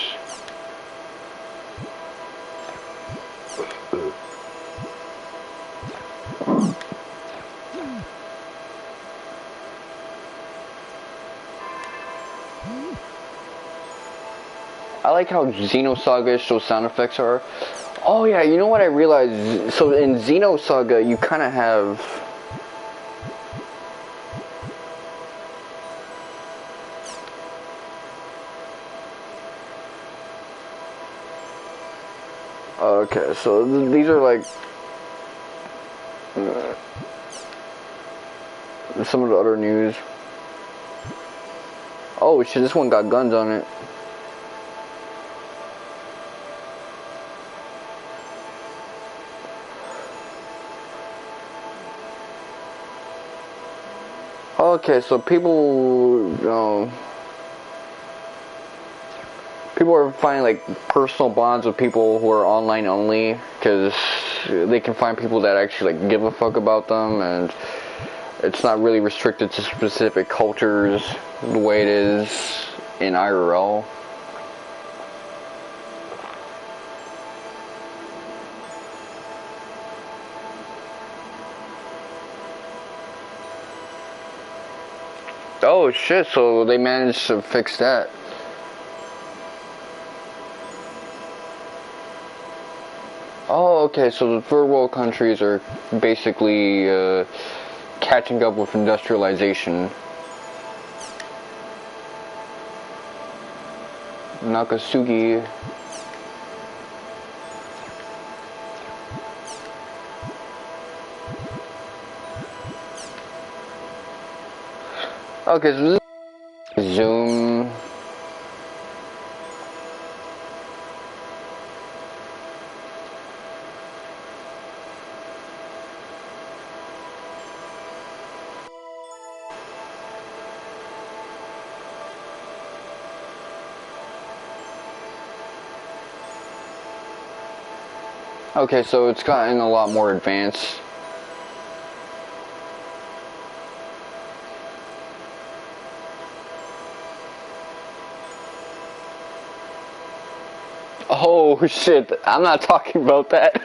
I like how Xenosaga those sound effects are. Oh yeah, you know what I realized? So in Xenosaga, you kind of have... okay, so these are like... some of the other news. Oh shit, this one got guns on it. Okay, so people, people are finding like personal bonds with people who are online only, because they can find people that actually like give a fuck about them, and it's not really restricted to specific cultures the way it is in IRL. Oh shit, so they managed to fix that. Oh, okay, so the third world countries are basically catching up with industrialization. Nakasugi. Okay, so this is Zoom. Okay, so it's gotten a lot more advanced. Oh shit, I'm not talking about that.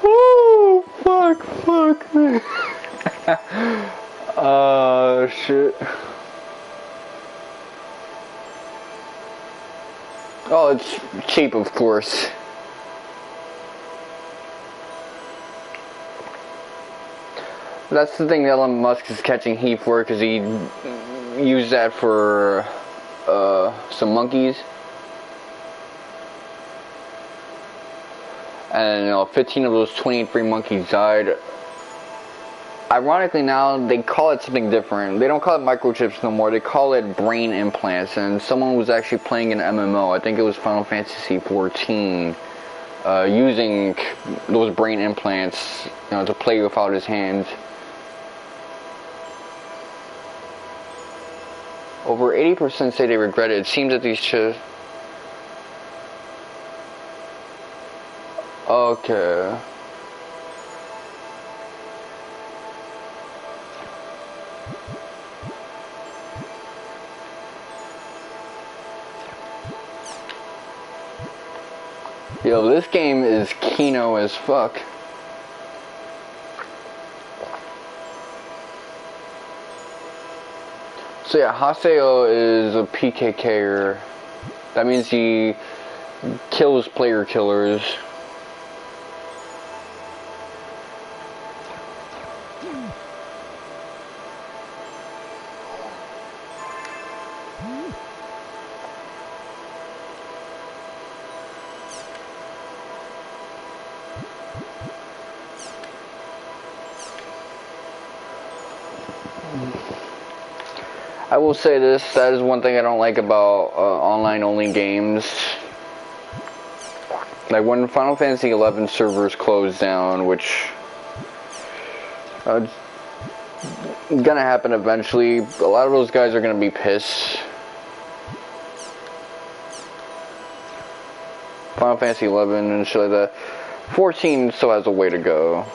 Woo, fuck, man. Shit. Oh, it's cheap, of course. That's the thing that Elon Musk is catching heat for, because he used that for some monkeys. And 15 of those 23 monkeys died. Ironically now, they call it something different. They don't call it microchips no more, they call it brain implants. And someone was actually playing an MMO, I think it was Final Fantasy XIV, using those brain implants, to play without his hands. Over 80% say they regret it. It seems that these okay. Yo, this game is Kino as fuck. So yeah, Haseo is a PKker. That means he kills player killers. I will say this, that is one thing I don't like about online-only games. Like when Final Fantasy XI servers closed down, which gonna happen eventually, a lot of those guys are gonna be pissed. Final Fantasy XI and shit like that. 14 still has a way to go.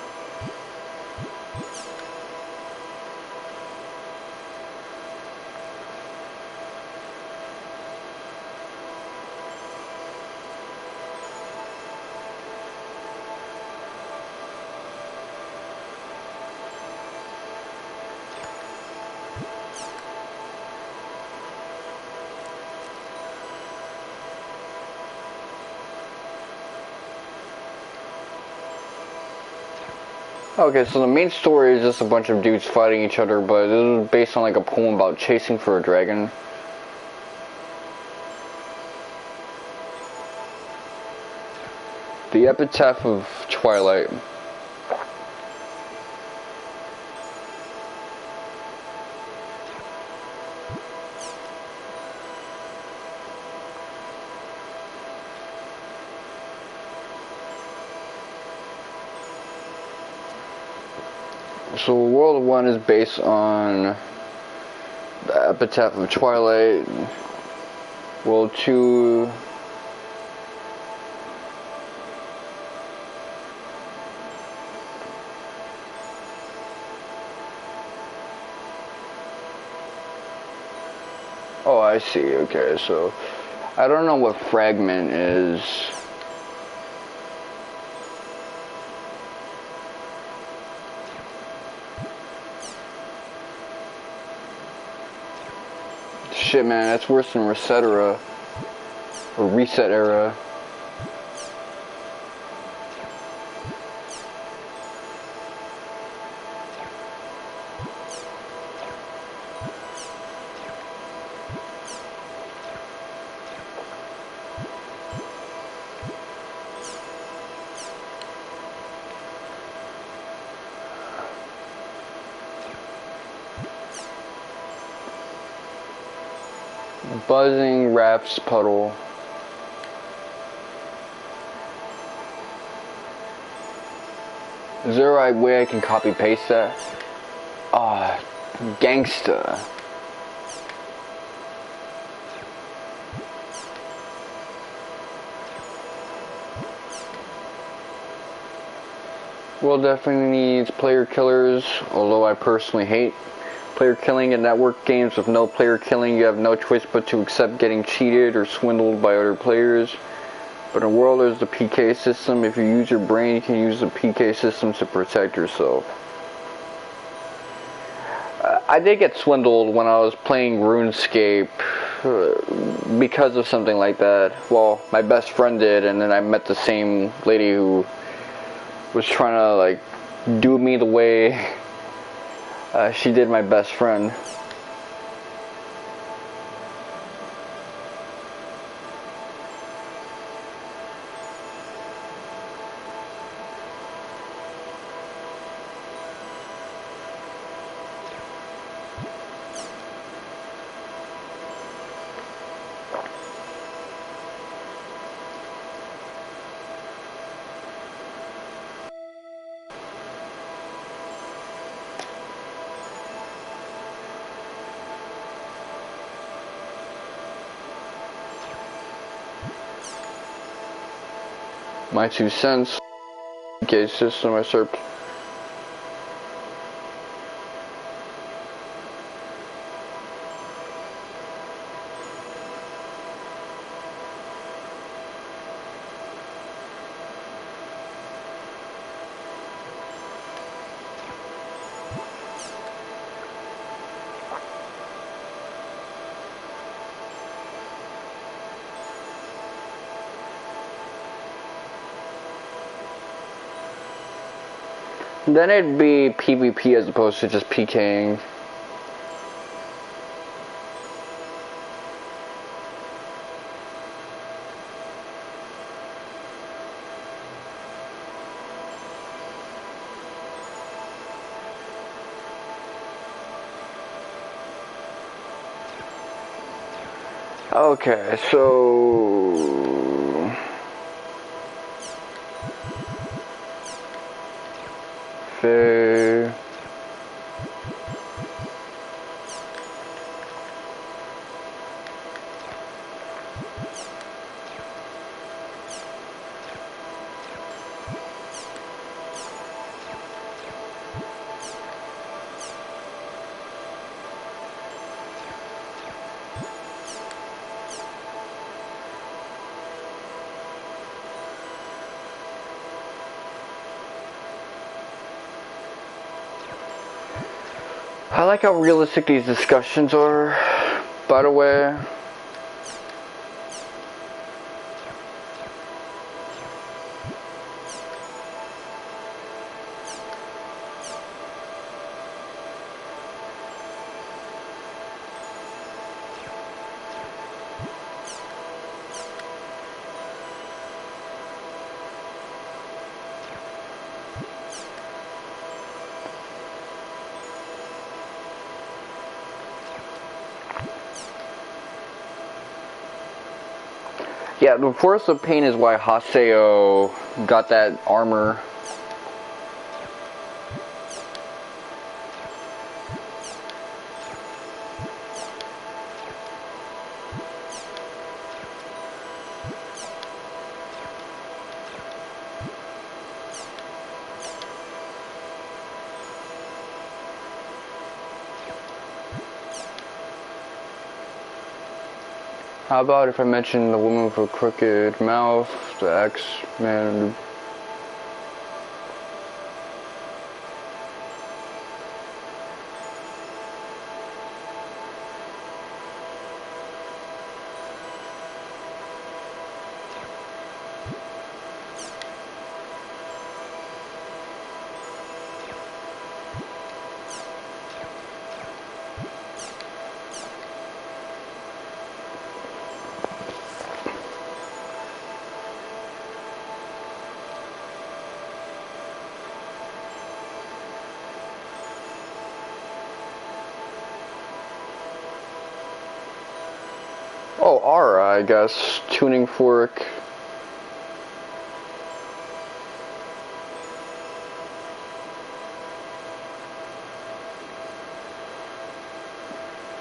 Okay, so the main story is just a bunch of dudes fighting each other, but this is based on like a poem about chasing for a dragon. The Epitaph of Twilight. So World 1 is based on the Epitaph of Twilight. World 2... Oh, I see. Okay, so I don't know what fragment is. Shit, man, that's worse than Reset Era. Or Reset Era. Buzzing Raps Puddle. Is there a right way I can copy paste that? Ah, gangsta. World definitely needs player killers, although I personally hate player killing in network games. With no player killing, you have no choice but to accept getting cheated or swindled by other players. But in World, there's the PK system. If you use your brain, you can use the PK system to protect yourself. I did get swindled when I was playing RuneScape because of something like that. Well, my best friend did, and then I met the same lady who was trying to like do me the way she did my best friend. My 2 cents. PK system, I start. Then it'd be PvP as opposed to just PKing. Okay, so fair. I like how realistic these discussions are, by the way. Yeah, the Force of Pain is why Haseo got that armor. How about if I mention the woman with a crooked mouth, the X-Men? Oh, Aura, I guess. Tuning fork.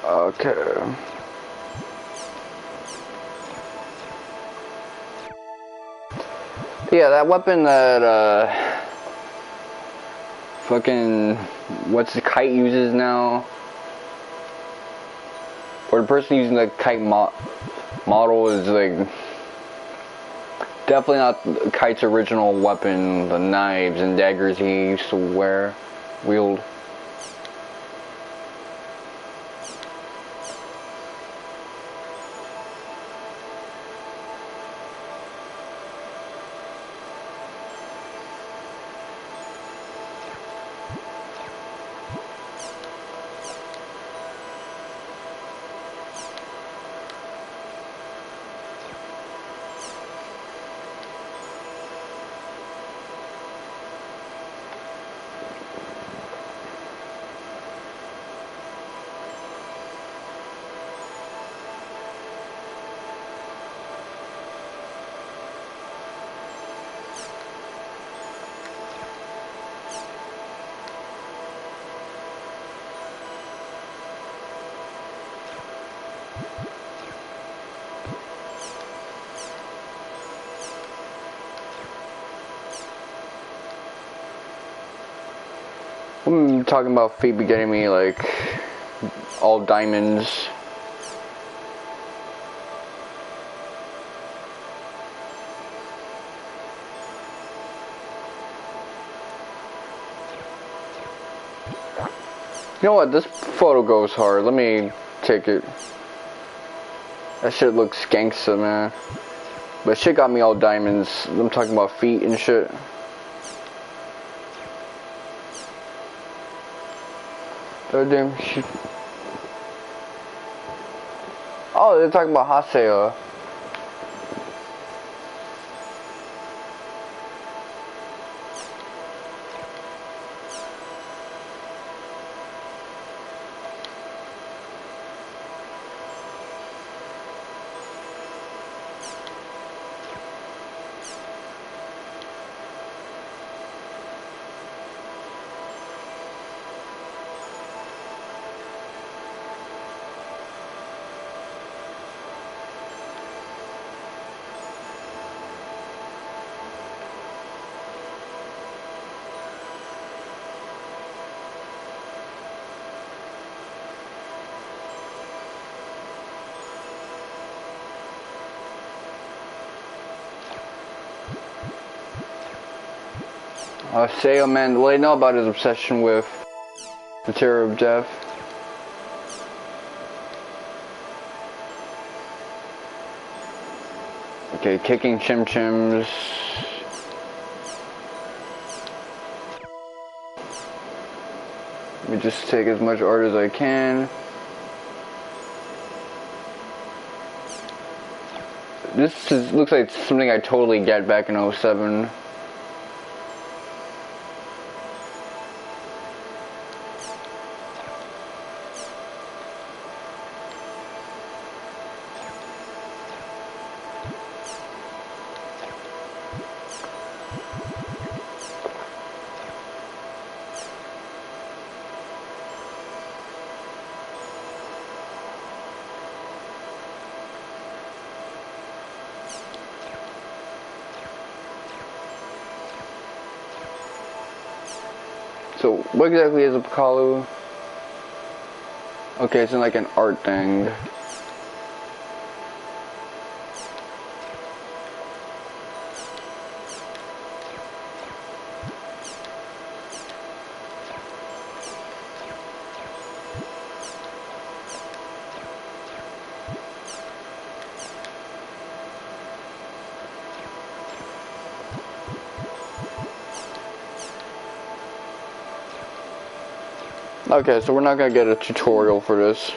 Okay. Yeah, that weapon that, fucking, what's the kite uses now? Or the person using the kite model is, like, definitely not Kite's original weapon, the knives and daggers he used to wield. I'm talking about Fate be getting me like all diamonds. You know what? This photo goes hard. Let me take it. That shit looks gangsta, man. But shit got me all diamonds. I'm talking about feet and shit. Oh, damn shit. Oh, they're talking about Haseo. Haseo, man, let know about his obsession with the Terror of Death. Okay, kicking Chim Chims. Let me just take as much art as I can. Looks like something I totally get back in 07. So, what exactly is a Pikalu? Okay, it's in like an art thing. Okay, so we're not gonna get a tutorial for this.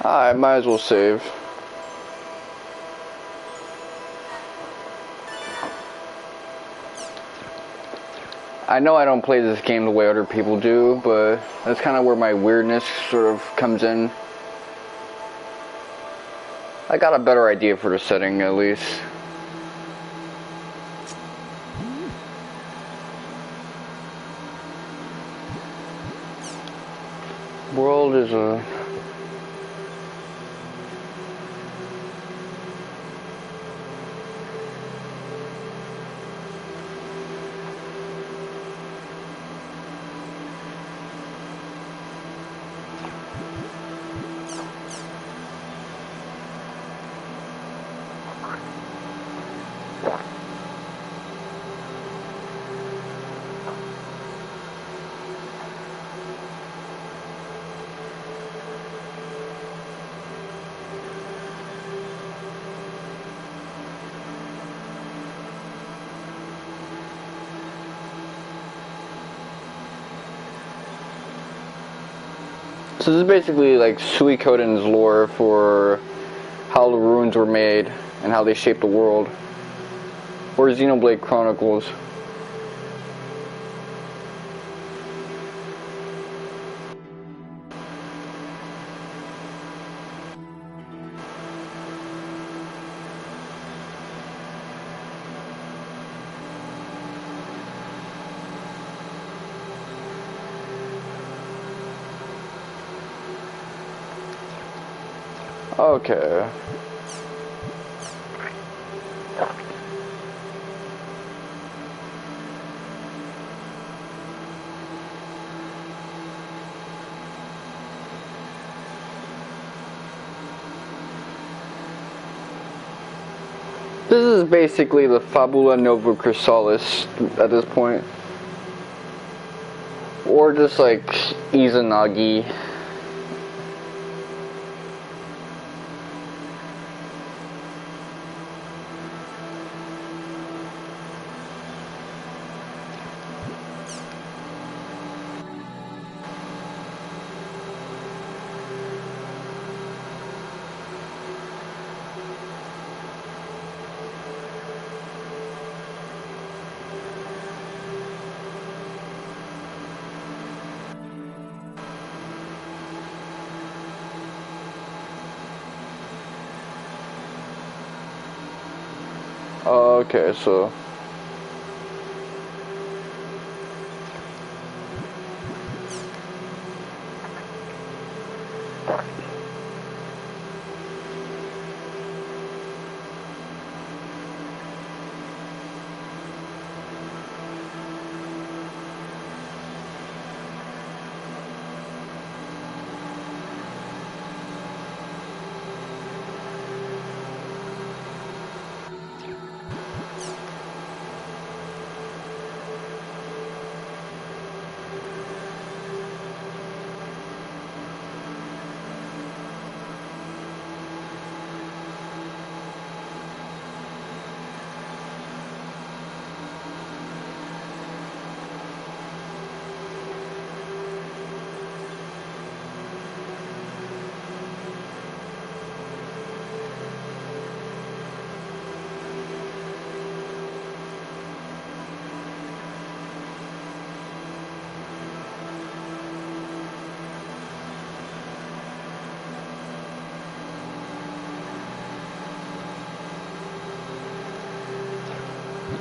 I might as well save. I know I don't play this game the way other people do, but that's kind of where my weirdness sort of comes in. I got a better idea for the setting, at least. World is a... So this is basically like Suikoden's lore for how the runes were made and how they shaped the world. Or Xenoblade Chronicles. Okay. This is basically the Fabula Nova Chrysalis at this point. Or just like Izanagi. Okay, so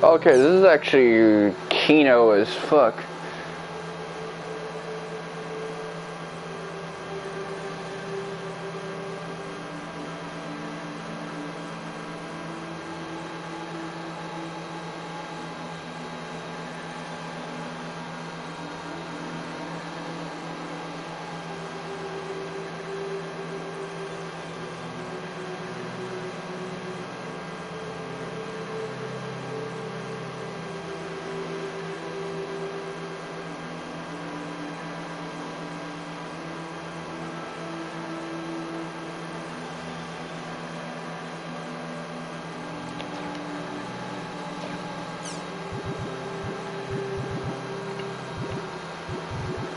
okay, this is actually Kino as fuck.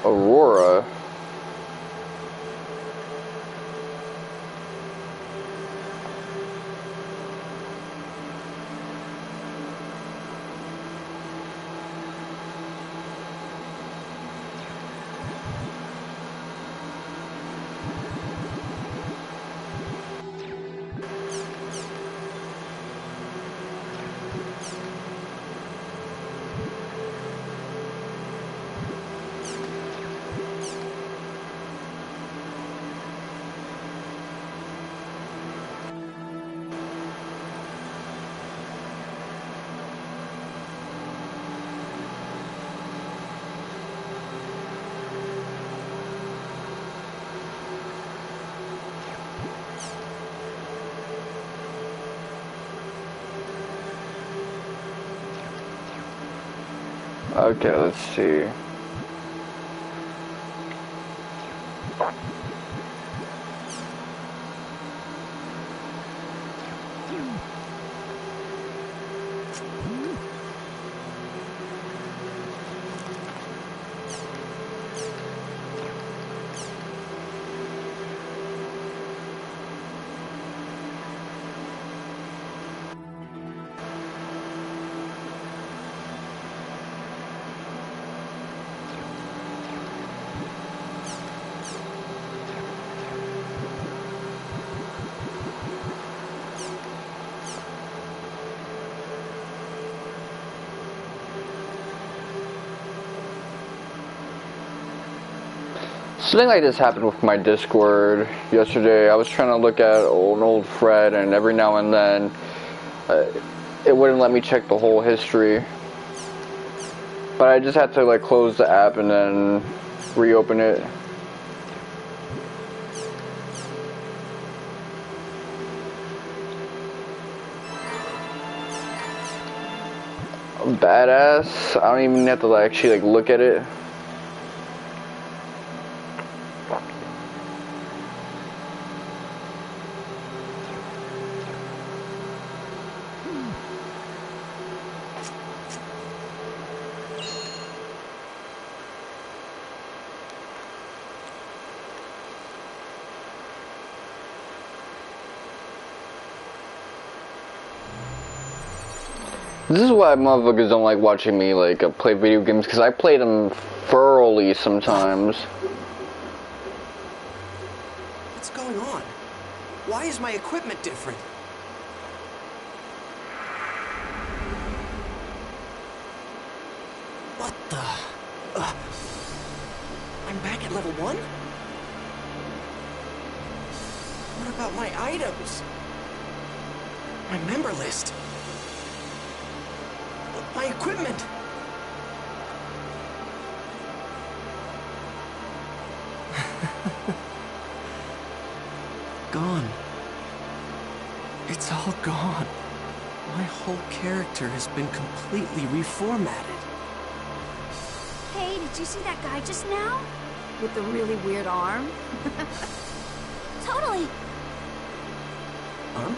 Aurora. Okay, let's see. Something like this happened with my Discord yesterday. I was trying to look at an old thread, and every now and then it wouldn't let me check the whole history. But I just had to like close the app and then reopen it. Badass. I don't even have to actually like look at it. This is why motherfuckers don't like watching me like play video games, because I play them thoroughly sometimes. What's going on? Why is my equipment different? What the? I'm back at level 1? What about my items? My member list? My equipment? Gone. It's all gone. My whole character has been completely reformatted. Hey, did you see that guy just now? With the really weird arm? Totally! Huh?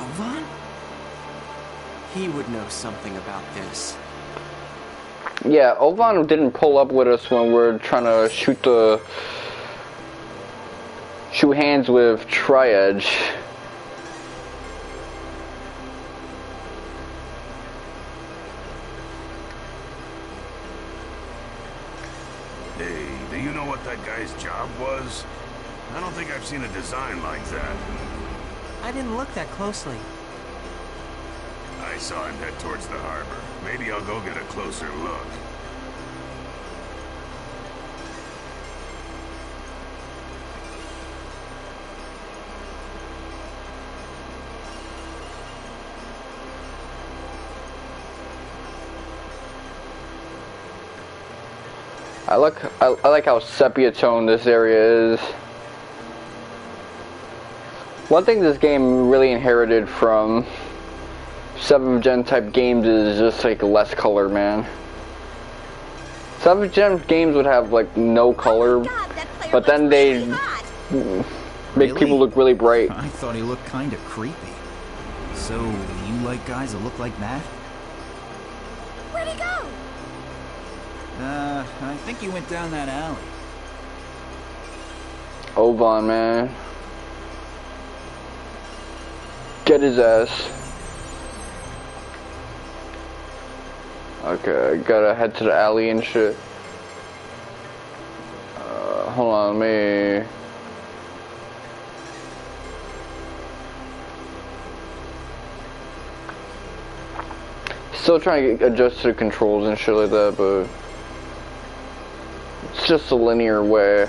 Ovan? He would know something about this. Yeah, Ovan didn't pull up with us when we're trying to shoot hands with Tri-Edge. Hey, do you know what that guy's job was? I don't think I've seen a design like that. I didn't look that closely. I saw him head towards the harbor. Maybe I'll go get a closer look. I like how sepia tone this area is. One thing this game really inherited from 7th gen type games is just like less color, man. 7th gen games would have like no color, but then they make people look really bright. I thought he looked kind of creepy. So, you like guys that look like that? Where'd he go? I think he went down that alley. Ovan, man. Get his ass. Okay, gotta head to the alley and shit. Hold on, me. Still trying to adjust to the controls and shit like that, but it's just a linear way.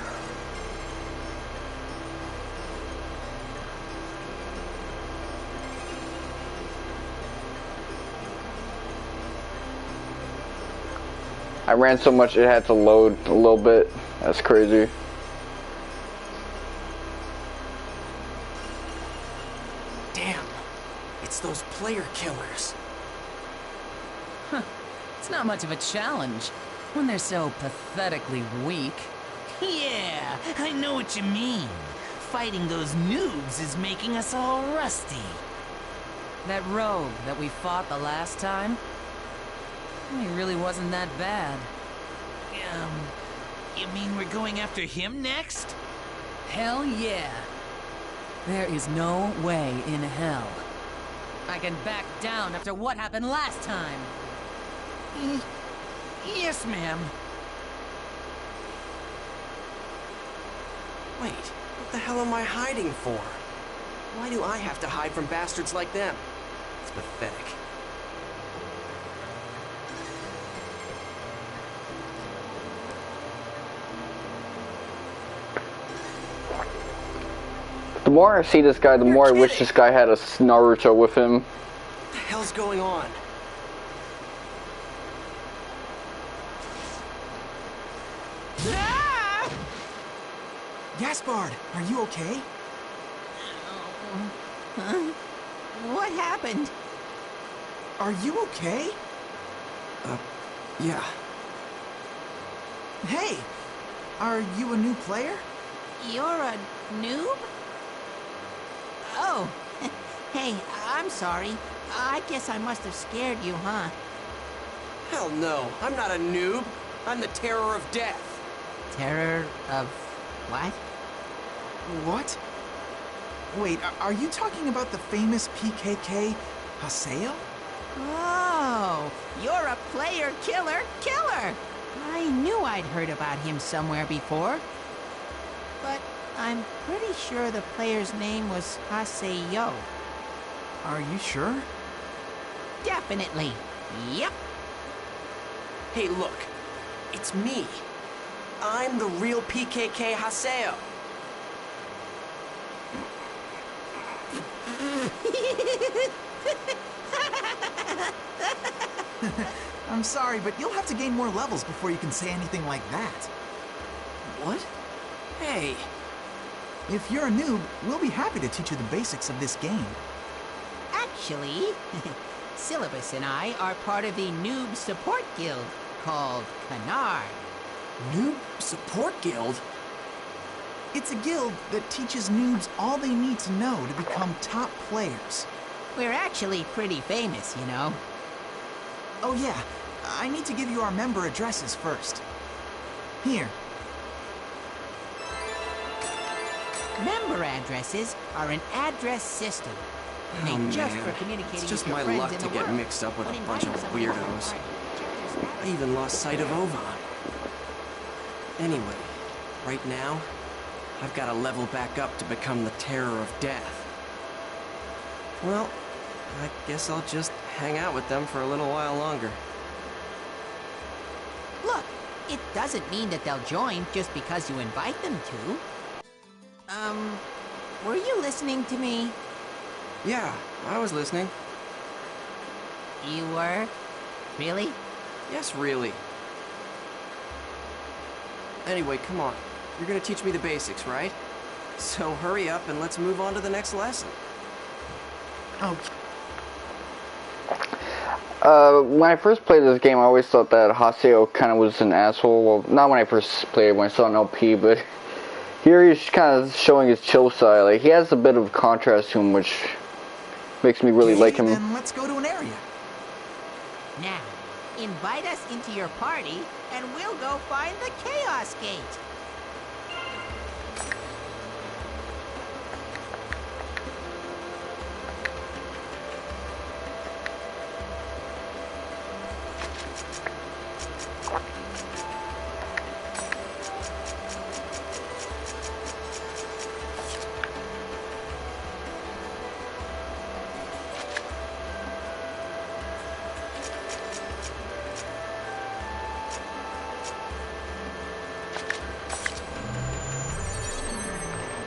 I ran so much it had to load a little bit. That's crazy. Damn. It's those player killers. Huh. It's not much of a challenge when they're so pathetically weak. Yeah, I know what you mean. Fighting those noobs is making us all rusty. That rogue that we fought the last time, he really wasn't that bad. You mean we're going after him next? Hell yeah. There is no way in hell I can back down after what happened last time. Yes, ma'am. Wait, what the hell am I hiding for? Why do I have to hide from bastards like them? It's pathetic. The more I see this guy, the more I wish this guy had a Naruto with him. What the hell's going on? Ah! Gaspard, are you okay? Huh? What happened? Are you okay? Yeah. Hey, are you a new player? You're a noob? Oh, hey, I'm sorry. I guess I must have scared you, huh? Hell no, I'm not a noob. I'm the terror of death. Terror of what? What? Wait, are you talking about the famous PKK Haseo? Oh, you're a player killer killer. I knew I'd heard about him somewhere before. But I'm pretty sure the player's name was Haseo. Are you sure? Definitely. Yep. Hey, look. It's me. I'm the real PKK Haseo. I'm sorry, but you'll have to gain more levels before you can say anything like that. What? Hey. If you're a noob, we'll be happy to teach you the basics of this game. Actually, Syllabus and I are part of the Noob Support Guild called Canard. Noob Support Guild? It's a guild that teaches noobs all they need to know to become top players. We're actually pretty famous, you know. Oh yeah, I need to give you our member addresses first. Here. Member addresses are an address system. Made just for communicating it's just with your my friends luck in to the get world. mixed up with When a bunch of inviting someone to weirdos. a party, I even lost sight of Ovan. Anyway, right now, I've got to level back up to become the terror of death. Well, I guess I'll just hang out with them for a little while longer. Look, it doesn't mean that they'll join just because you invite them to. Were you listening to me? Yeah, I was listening. You were? Really? Yes, really. Anyway, come on. You're gonna teach me the basics, right? So hurry up and let's move on to the next lesson. Oh. When I first played this game, I always thought that Haseo kind of was an asshole. Well, not when I first played it, when I saw an LP, but here he's kind of showing his chill side. Like, he has a bit of contrast to him, which makes me really like him. Then let's go to an area. Now, invite us into your party, and we'll go find the Chaos Gate.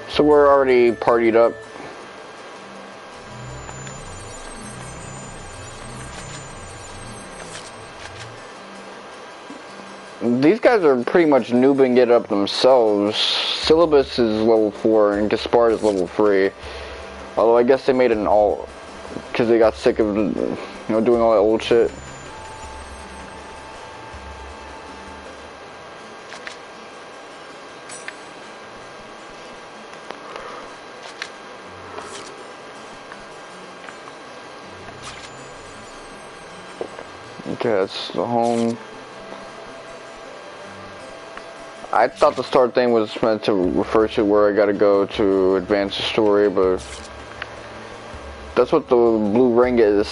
So we're already partied up. These guys are pretty much noobing it up themselves. Syllabus is level 4 and Gaspard is level 3. Although I guess they made it an alt because they got sick of, you know, doing all that old shit. Okay, that's the home. I thought the start thing was meant to refer to where I gotta go to advance the story, but that's what the blue ring is.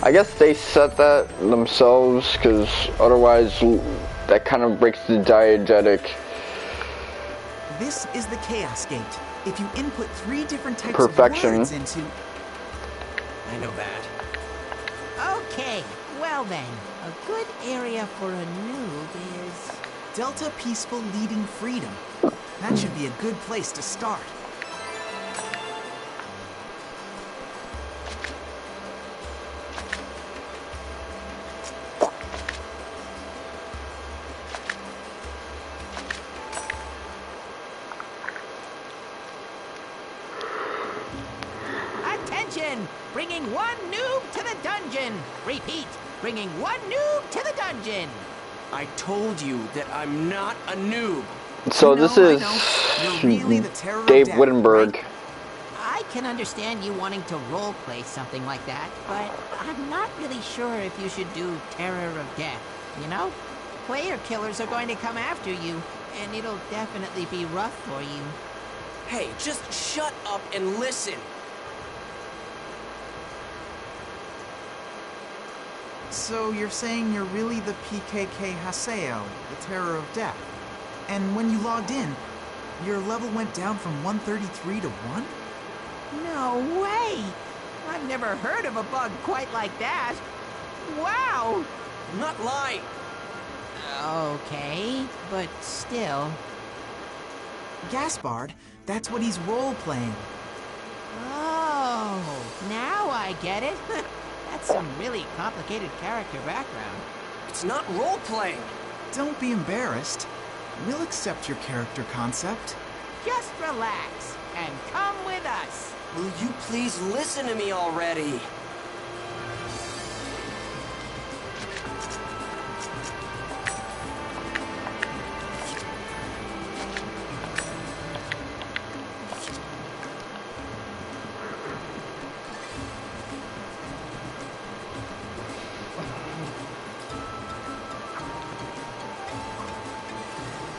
I guess they set that themselves, because otherwise that kind of breaks the diegetic. This is the Chaos Gate. If you input 3 different types Perfection. of words into... I know that. Okay, well then, a good area for a noob is... Delta Peaceful Leading Freedom. That should be a good place to start. Attention! Bringing 1 noob to the dungeon! Repeat, bringing 1 noob to the dungeon! I told you that I'm not a noob. So this is really the terror of Dave death, Wittenberg. right? I can understand you wanting to roleplay something like that, but I'm not really sure if you should do Terror of Death, you know? Player killers are going to come after you, and it'll definitely be rough for you. Hey, just shut up and listen. So you're saying you're really the PKK Haseo, the Terror of Death. And when you logged in, your level went down from 133 to 1? No way! I've never heard of a bug quite like that. Wow! I'm not lying. Okay, but still. Gaspard, that's what he's role-playing. Oh, now I get it. That's some really complicated character background. It's not role-playing. Don't be embarrassed. We'll accept your character concept. Just relax and come with us. Will you please listen to me already?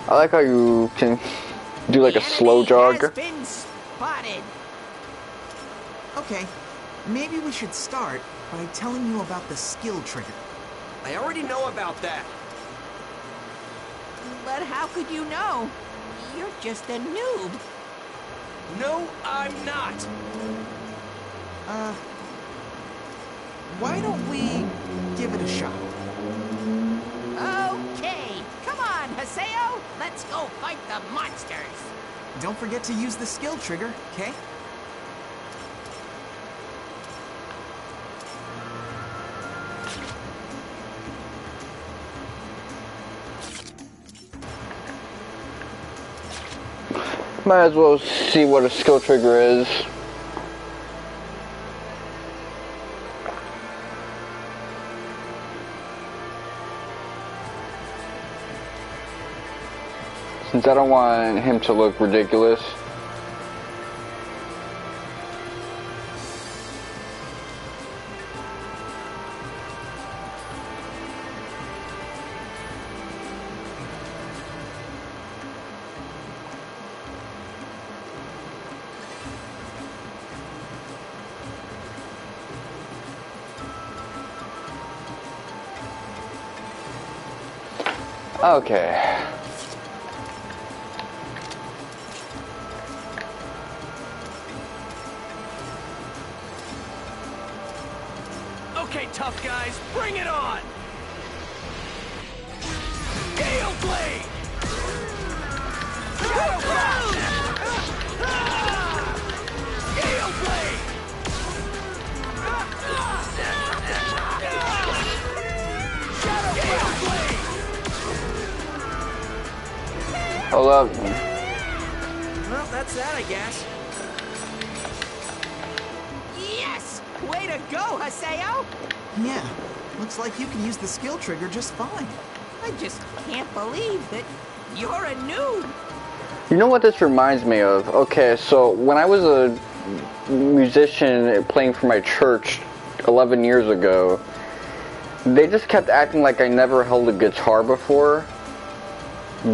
I like how you can do like a slow jog. Has been spotted. Okay, maybe we should start by telling you about the skill trigger. I already know about that. But how could you know? You're just a noob. No, I'm not. Why don't we give it a shot? Okay, come on, Haseo. Let's go fight the monsters. Don't forget to use the skill trigger, okay? Might as well see what a skill trigger is. Since I don't want him to look ridiculous. Okay. Okay, tough guys, bring it on! Gale Blade! Shadow Blade! Gale Blade! Shadow Blade! Hold up. Well, that's that, I guess. Yes! Way to go, Haseo! Yeah, looks like you can use the skill trigger just fine. I just can't believe that you're a noob. You know what this reminds me of? Okay, so when I was a musician playing for my church 11 years ago, they just kept acting like I never held a guitar before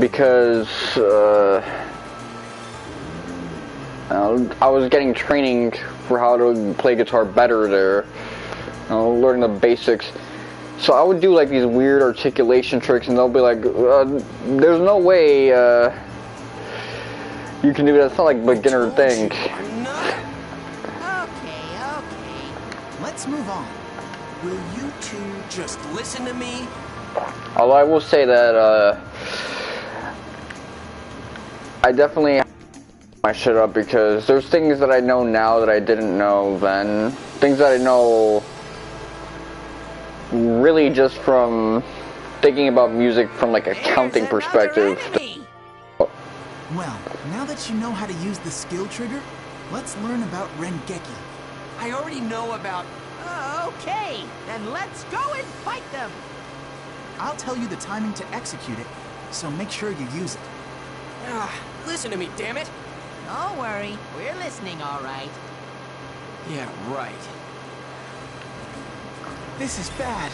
because I was getting training for how to play guitar better there, learning the basics. So I would do like these weird articulation tricks, and they'll be like, "There's no way you can do that. It's not like beginner thing." Okay. Let's move on. Will you two just listen to me? Although I will say that I definitely have my shit up because there's things that I know now that I didn't know then. Things that I know really just from thinking about music from like a counting perspective. Well, now that you know how to use the skill trigger, let's learn about Rengeki. I already know about... Okay, then let's go and fight them. I'll tell you the timing to execute it, so make sure you use it. Listen to me, damn it! Don't worry, we're listening all right. Yeah, right. This is bad.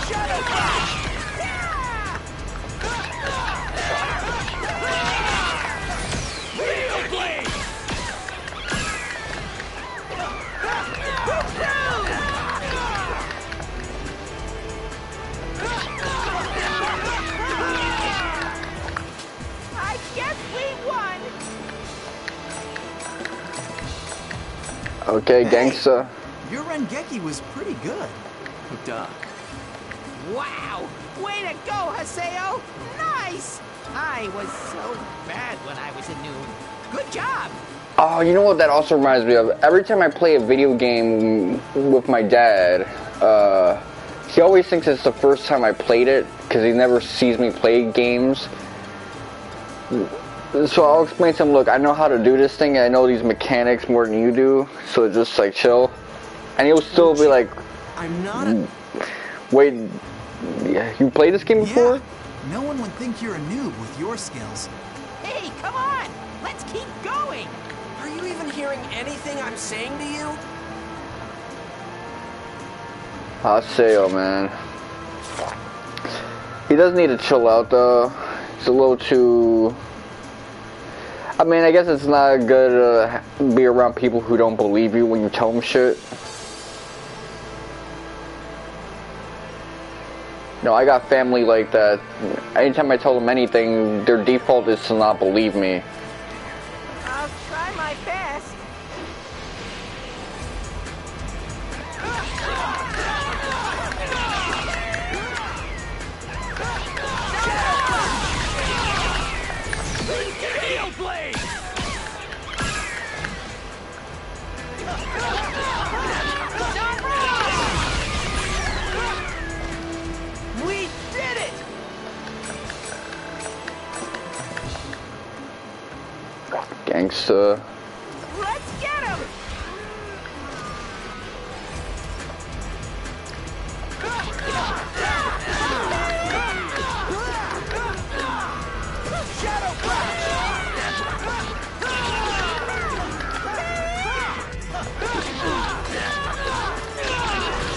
Shadow Blade! Okay, Hey, gangsta. your Rengeki was pretty good. Duh. Wow! Way to go, Haseo! Nice! I was so bad when I was a noob. Good job! Oh, you know what that also reminds me of? Every time I play a video game with my dad, he always thinks it's the first time I played it, because he never sees me play games. So I'll explain to him, look, I know how to do this thing, and I know these mechanics more than you do, so just like chill. And he'll still be like, I'm not a... wait, you played this game before? Yeah, no one would think you're a noob with your skills. Hey, come on! Let's keep going! Are you even hearing anything I'm saying to you? Haseo, man. He does need to chill out, though. He's a little too... I mean, I guess it's not good to be around people who don't believe you when you tell them shit. No, I got family like that. Anytime I tell them anything, their default is to not believe me. I'll try my best. Hail Blade! We did it! Gangsta. Let's get him! Shadow Flash!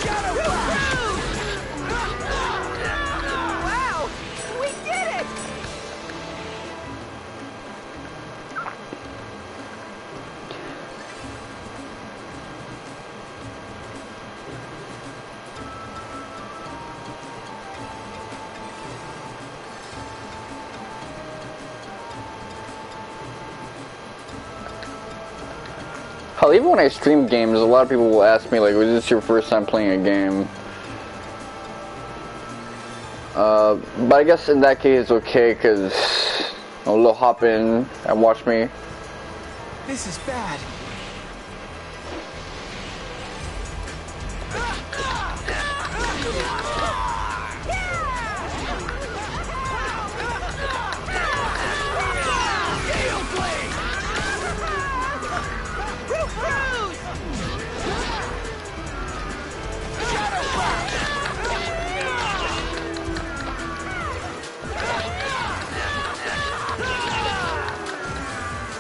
Shadow Flash! Wow! We did it! Hell, even when I stream games, a lot of people will ask me, like, was this your first time playing a game? But I guess in that case it's okay, because they'll hop in and watch me. This is bad.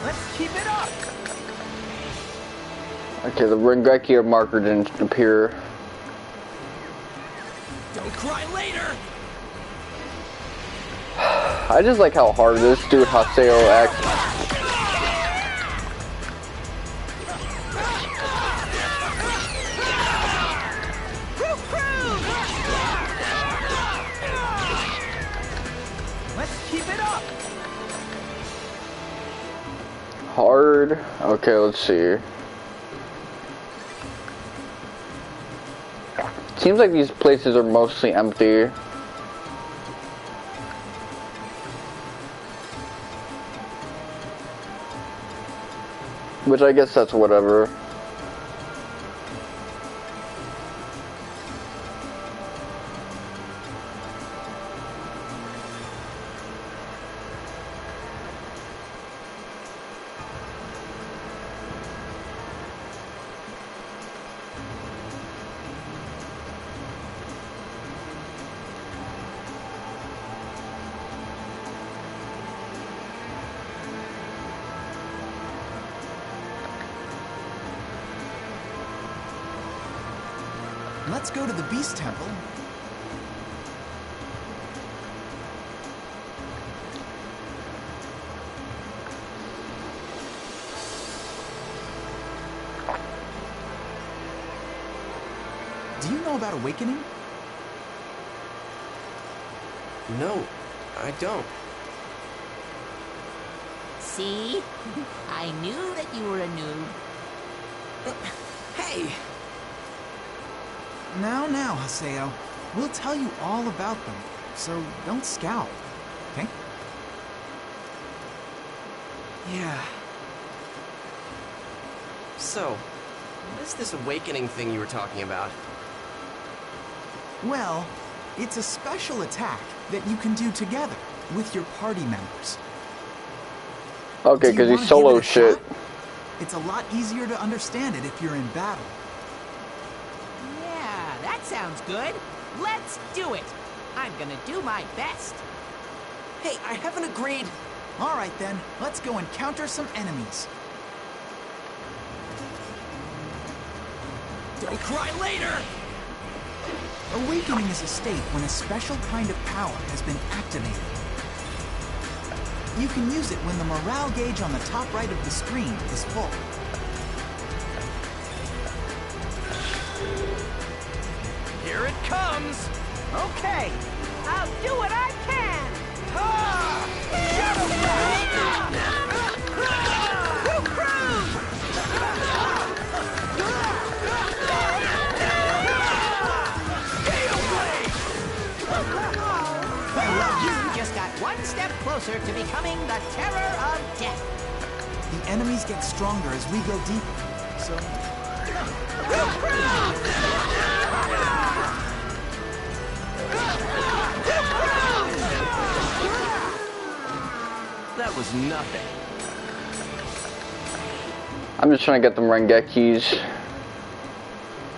Let's keep it up! Okay, the Rengeki marker didn't appear. Don't cry later! I just like how hard this dude Haseo acts. Let's keep it up! Hard. Okay, let's see. Seems like these places are mostly empty. Which I guess that's whatever. Let's go to the Beast Temple. Do you know about awakening? No, I don't. See? I knew that you were a noob. Hey! Now, Haseo. We'll tell you all about them, so don't scowl, okay? Yeah. So, what is this awakening thing you were talking about? Well, it's a special attack that you can do together with your party members. Okay, because he's solo shit. Shot? It's a lot easier to understand it if you're in battle. Yeah, that sounds good. Let's do it. I'm gonna do my best. Hey, I haven't agreed. All right then, let's go encounter some enemies. Don't cry later! Awakening is a state when a special kind of power has been activated. You can use it when the morale gauge on the top right of the screen is full. Here it comes! Okay, I'll do what I can. You just got one step closer to becoming the terror of death. The enemies get stronger as we go deeper, so... That was nothing. I'm just trying to get them Rengekis.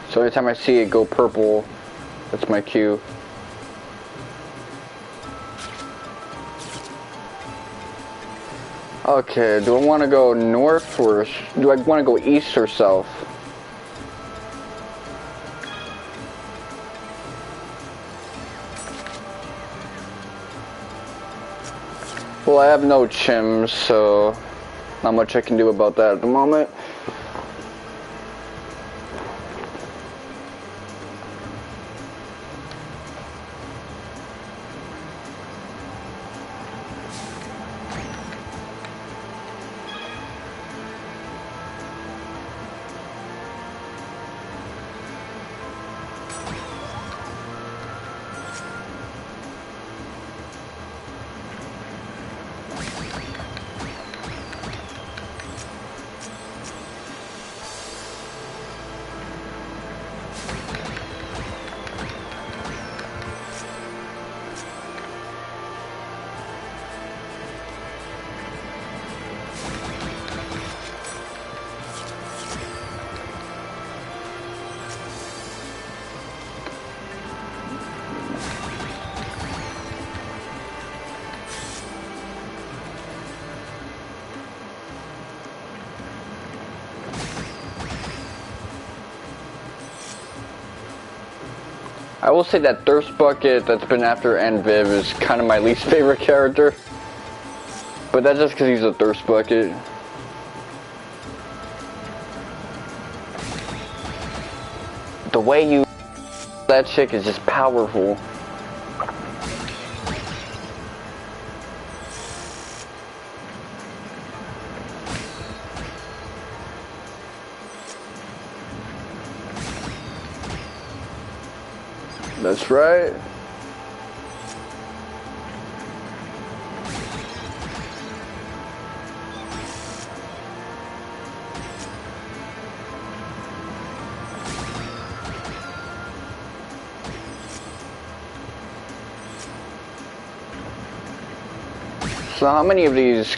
So every time I see it go purple, that's my cue. Okay, do I want to go north or do I want to go east or south? Well, I have no chims, so not much I can do about that at the moment. I will say that Thirst Bucket that's been after Viv is kind of my least favorite character. But that's just because he's a Thirst Bucket. The way you... that chick is just powerful. That's right. So how many of these?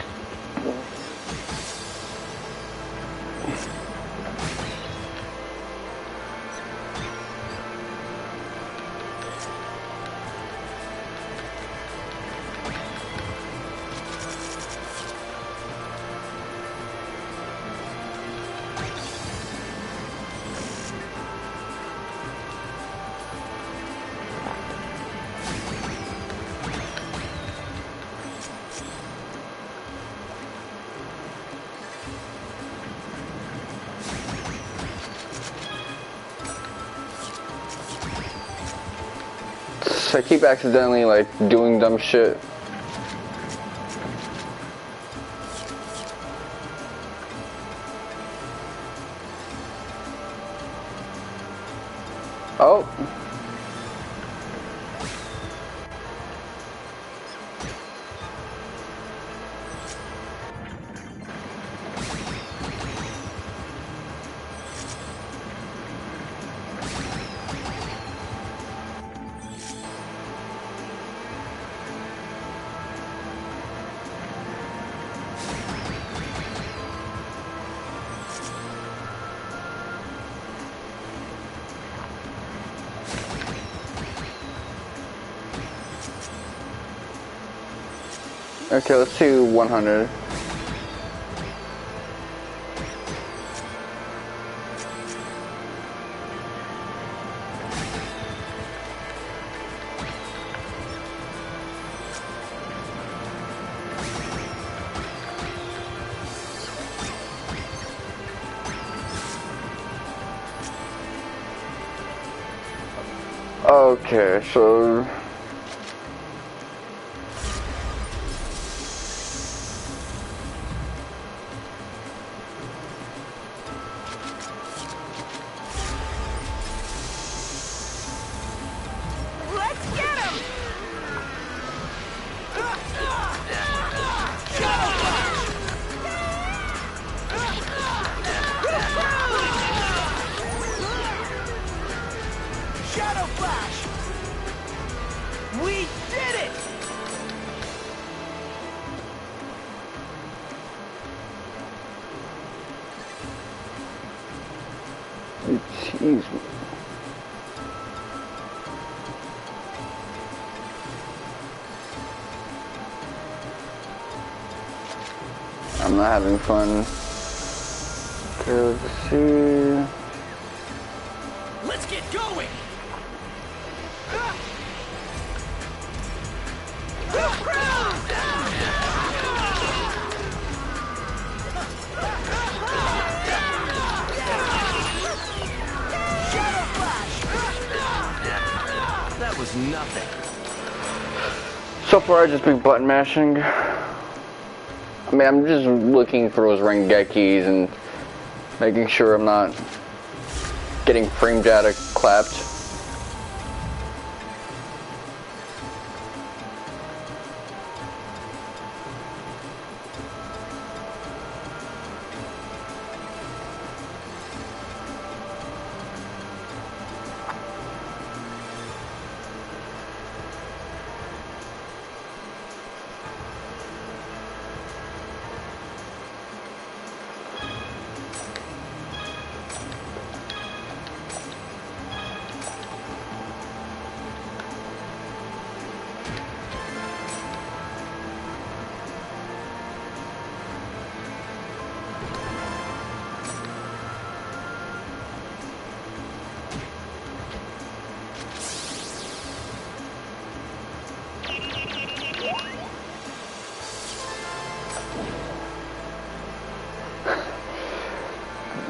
I keep accidentally like doing dumb shit. Oh. Okay, let's do 100. Okay, so jeez. I'm not having fun. Okay, let's see. Let's get going! That was nothing. So far, I've just been button mashing. I mean, I'm just looking for those Rengekis and making sure I'm not getting frame data clapped.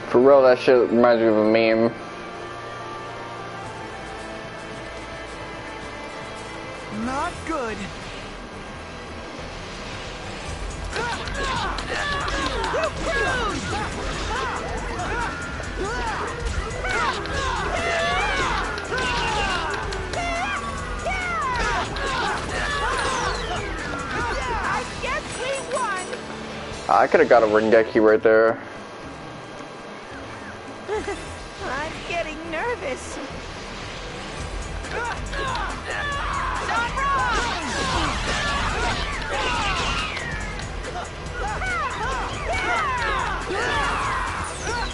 For real, that shit reminds me of a meme. Not good. I guess we won. I could have got a Rengeki right there. I'm getting nervous.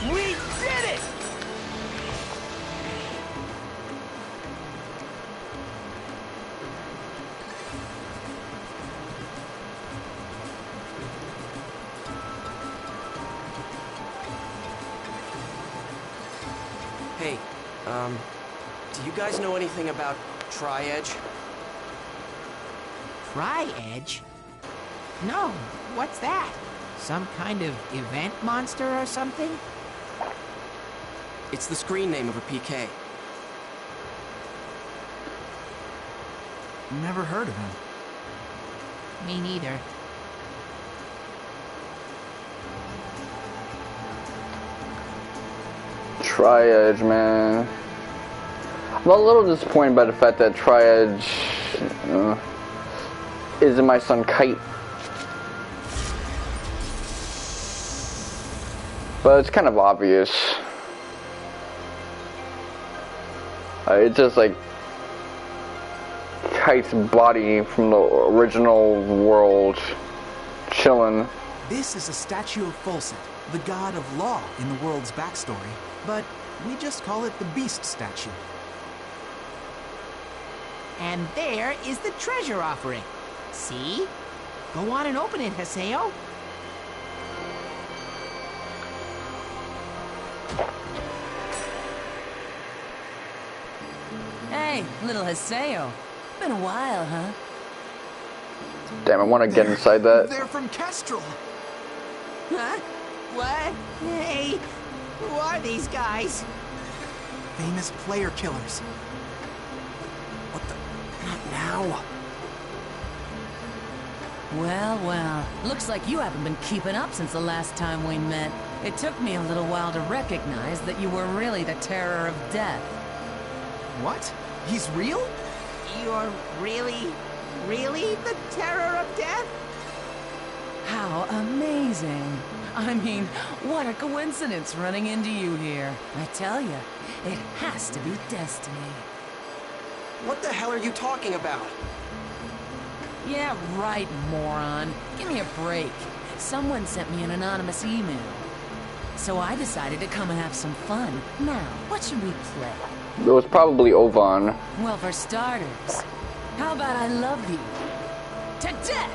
We did it! Hey, do you guys know anything about Tri-Edge? Tri-Edge? No, what's that? Some kind of event monster or something? It's the screen name of a PK. Never heard of him. Me neither. Tri-Edge, man. I'm a little disappointed by the fact that Triad isn't my son Kite. But it's kind of obvious. It's just like Kite's body from the original world chilling. This is a statue of Folset, the god of law in the world's backstory, but we just call it the Beast statue. And there is the treasure offering. See? Go on and open it, Haseo. Hey, little Haseo. Been a while, huh? Damn, I want to get inside that. They're from Kestrel. Huh? What? Hey, who are these guys? Famous player killers. What the? Not now. Well, well. Looks like you haven't been keeping up since the last time we met. It took me a little while to recognize that you were really the terror of death. What? He's real? You're really the terror of death? How amazing. I mean, what a coincidence running into you here. I tell you, it has to be destiny. What the hell are you talking about? Yeah, right, moron. Give me a break. Someone sent me an anonymous email. So I decided to come and have some fun. Now, what should we play? It was probably Ovan. Well, for starters, how about I love you to death?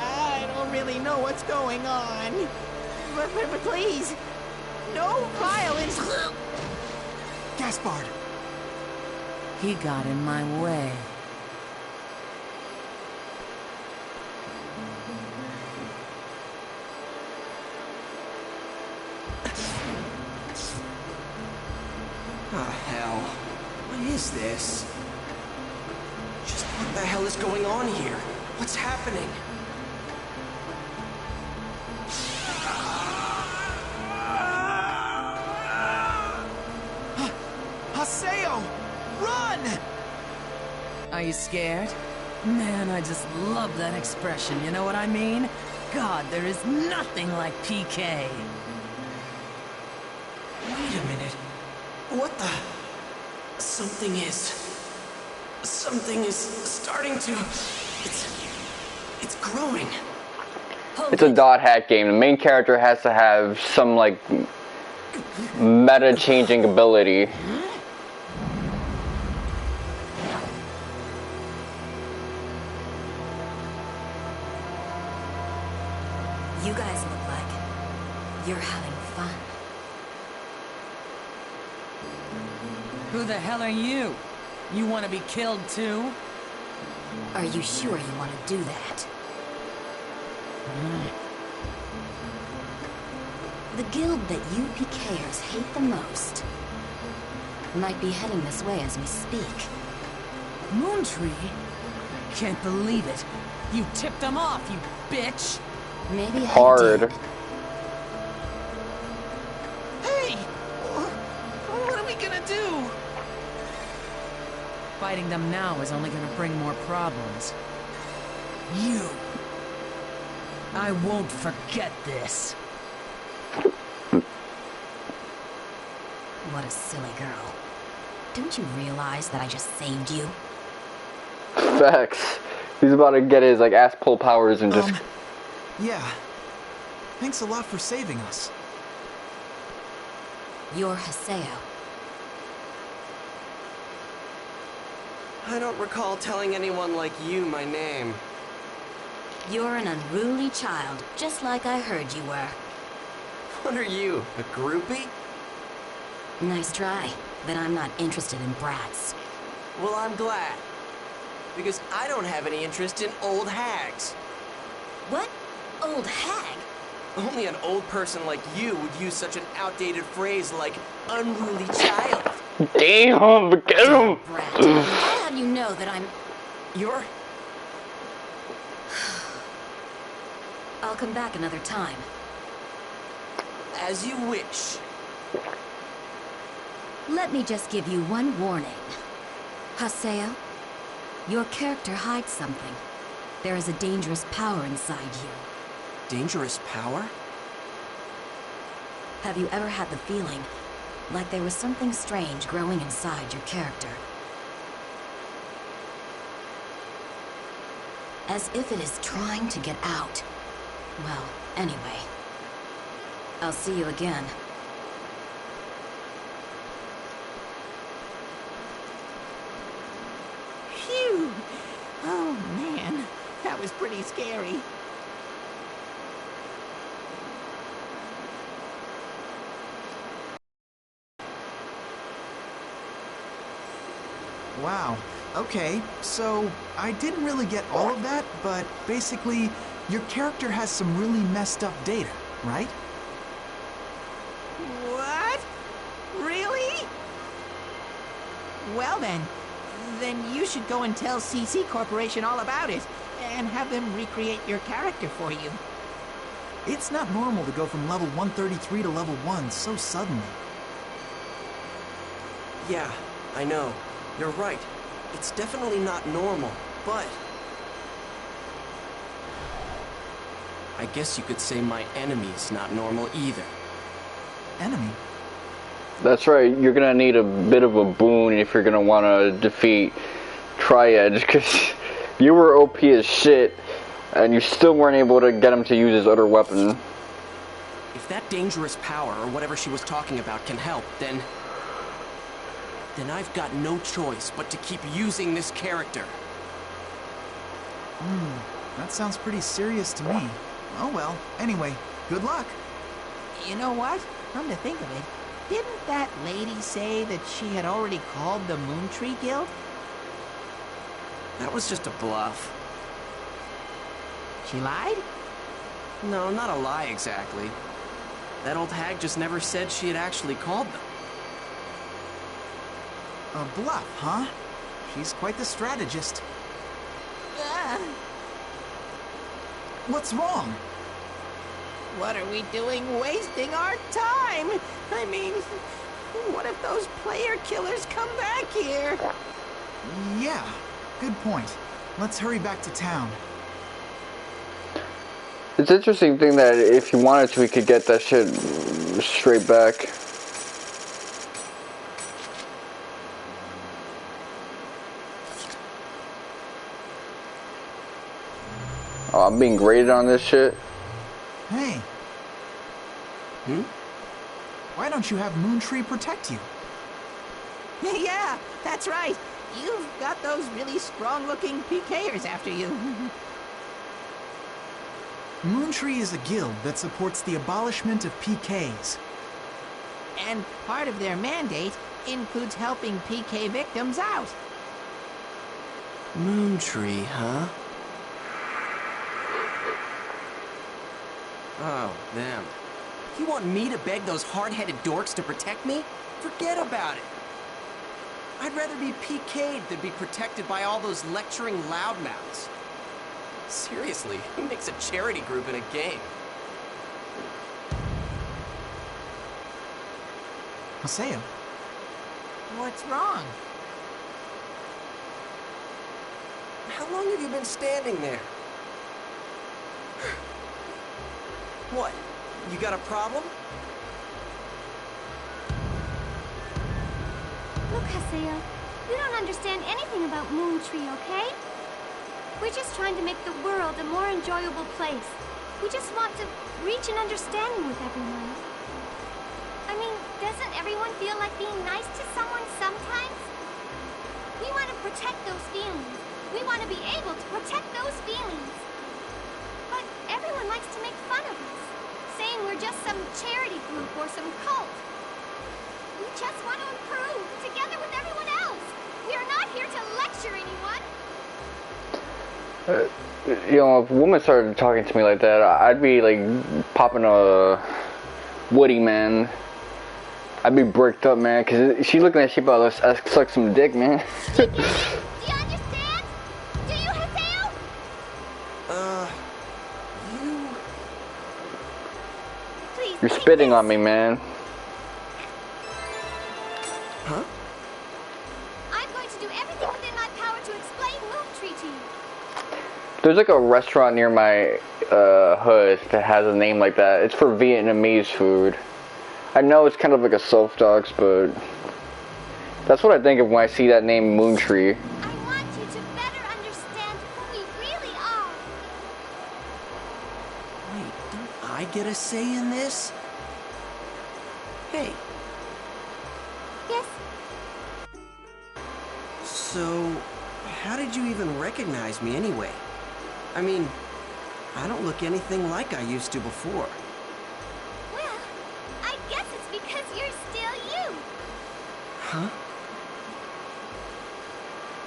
I don't really know what's going on. But please, no violence. Gaspard! He got in my way. Oh, hell. What is this? Just what the hell is going on here? What's happening? Haseo! Run! Are you scared? Man, I just love that expression, you know what I mean? God, there is nothing like PK. Wait a minute. What the? Something is starting to... It's growing. It's a dot hack game. The main character has to have some, like, meta-changing ability. You guys look like you're having fun. Who the hell are you? You want to be killed too? Are you sure you want to do that? The guild that you PKers hate the most might be heading this way as we speak. Moontree? Can't believe it. You tipped them off, you bitch! Maybe I Hard. did. Hey! What are we gonna do? Fighting them now is only gonna bring more problems. You! I won't forget this. What a silly girl. Don't you realize that I just saved you? Facts. He's about to get his, like, ass pull powers and just... Yeah. Thanks a lot for saving us. You're Haseo. I don't recall telling anyone like you my name. You're an unruly child, just like I heard you were. What are you, a groupie? Nice try, but I'm not interested in brats. Well, I'm glad. Because I don't have any interest in old hags. What? Old hag? Only an old person like you would use such an outdated phrase like unruly child. Damn, get him! Brat, how do you know that I'm... You're... I'll come back another time. As you wish. Let me just give you one warning. Haseo, your character hides something. There is a dangerous power inside you. Dangerous power? Have you ever had the feeling like there was something strange growing inside your character? As if it is trying to get out. Well, anyway. I'll see you again. Phew! Oh man, that was pretty scary. Wow. Okay, so I didn't really get all of that, but basically, your character has some really messed up data, right? What? Really? Well then you should go and tell CC Corporation all about it, and have them recreate your character for you. It's not normal to go from level 133 to level 1 so suddenly. Yeah, I know. You're right. It's definitely not normal, but... I guess you could say my enemy's not normal either. Enemy? That's right, you're gonna need a bit of a boon if you're gonna wanna defeat Triad, because you were OP as shit, and you still weren't able to get him to use his other weapon. If that dangerous power, or whatever she was talking about, can help, then I've got no choice but to keep using this character. That sounds pretty serious to me. Oh well, anyway, good luck. You know what? Come to think of it, didn't that lady say that she had already called the Moon Tree Guild? That was just a bluff. She lied? No, not a lie exactly. That old hag just never said she had actually called them. A bluff, huh? She's quite the strategist. What's wrong? What are we doing wasting our time? I mean, what if those player killers come back here? Yeah, good point. Let's hurry back to town. It's an interesting thing that if you wanted to, we could get that shit straight back. Oh, I'm being graded on this shit. Hey. Why don't you have Moontree protect you? Yeah, that's right. You've got those really strong-looking PKers after you. Moontree is a guild that supports the abolishment of PKs. And part of their mandate includes helping PK victims out. Moontree, huh? Oh, them. You want me to beg those hard-headed dorks to protect me? Forget about it. I'd rather be PK'd than be protected by all those lecturing loudmouths. Seriously, who makes a charity group in a game? Haseo. What's wrong? How long have you been standing there? What? You got a problem? Look, Haseo, you don't understand anything about Moon Tree, okay? We're just trying to make the world a more enjoyable place. We just want to reach an understanding with everyone. I mean, doesn't everyone feel like being nice to someone sometimes? We want to protect those feelings. We want to be able to protect those feelings. But everyone likes to make fun of us, saying we're just some charity group or some cult. We just want to improve, together with everyone else. We are not here to lecture anyone. You know, if a woman started talking to me like that, I'd be like popping a Woody, man. I'd be bricked up, man, because she's looking at she about to suck some dick, man. Do you understand? Do you, Haseo? Please, You're spitting on me, man. Huh? I'm going to do everything within my power to explain Moon Tree to you. There's like a restaurant near my hood that has a name like that. It's for Vietnamese food. I know it's kind of like a self-docs, but that's what I think of when I see that name, Moon Tree. I want you to better understand who we really are. Wait, don't I get a say in this? Hey. Yes? So, how did you even recognize me anyway? I mean, I don't look anything like I used to before. Well, I guess it's because you're still you. Huh?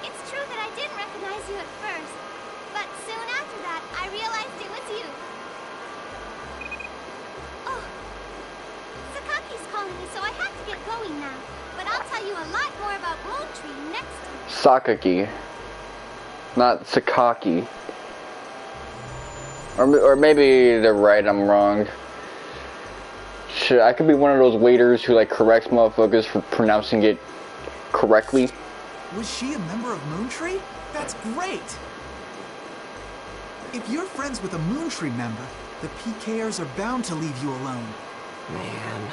It's true that I didn't recognize you at first, but soon after that, I realized it was you. Oh, Sakaki's calling me, so I have to get going now. But I'll tell you a lot more about Moon Tree next time. Sakaki. Not Sakaki. Or maybe they're right, I'm wrong. Shit, I could be one of those waiters who like corrects motherfuckers for pronouncing it correctly. Was she a member of Moon Tree? That's great! If you're friends with a Moon Tree member, the PKers are bound to leave you alone. Man.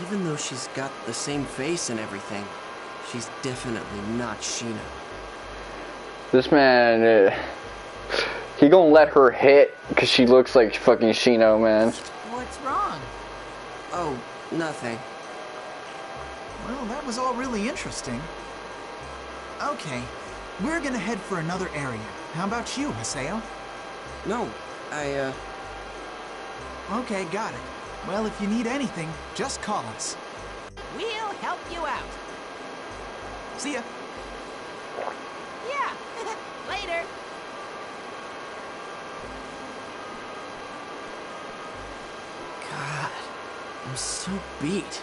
Even though she's got the same face and everything, she's definitely not Shino. This man, he gonna let her hit because she looks like fucking Shino, man. What's wrong? Oh, nothing. Well, that was all really interesting. Okay, we're gonna head for another area. How about you, Haseo? No, Okay, got it. Well, if you need anything, just call us. We'll help you out. See ya. Yeah, later. God, I'm so beat.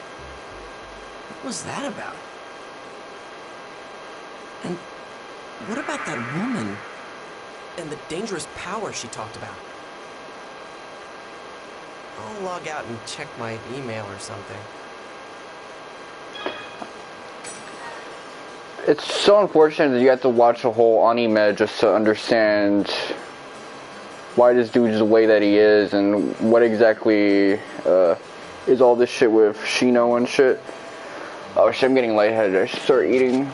What was that about? And what about that woman? And the dangerous power she talked about? I'll log out and check my email or something. It's so unfortunate that you have to watch the whole anime just to understand why this dude is the way that he is and what exactly is all this shit with Shino and shit. Oh shit, I'm getting lightheaded. I should start eating.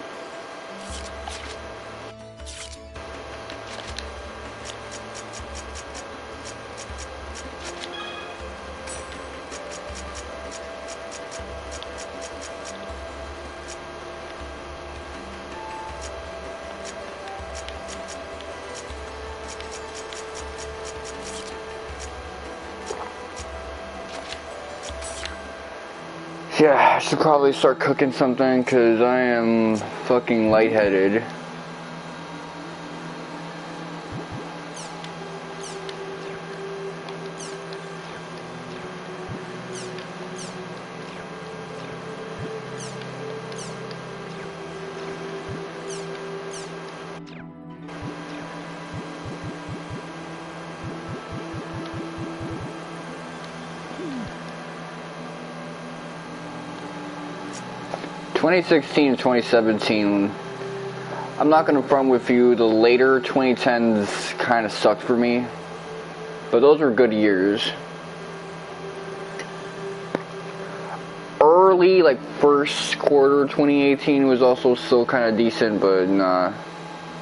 Yeah, I should probably start cooking something because I am fucking lightheaded. (2016 to 2017), I'm not gonna front with you, the later 2010s kind of sucked for me, but those were good years. Early, like first quarter 2018 was also still kind of decent, but nah.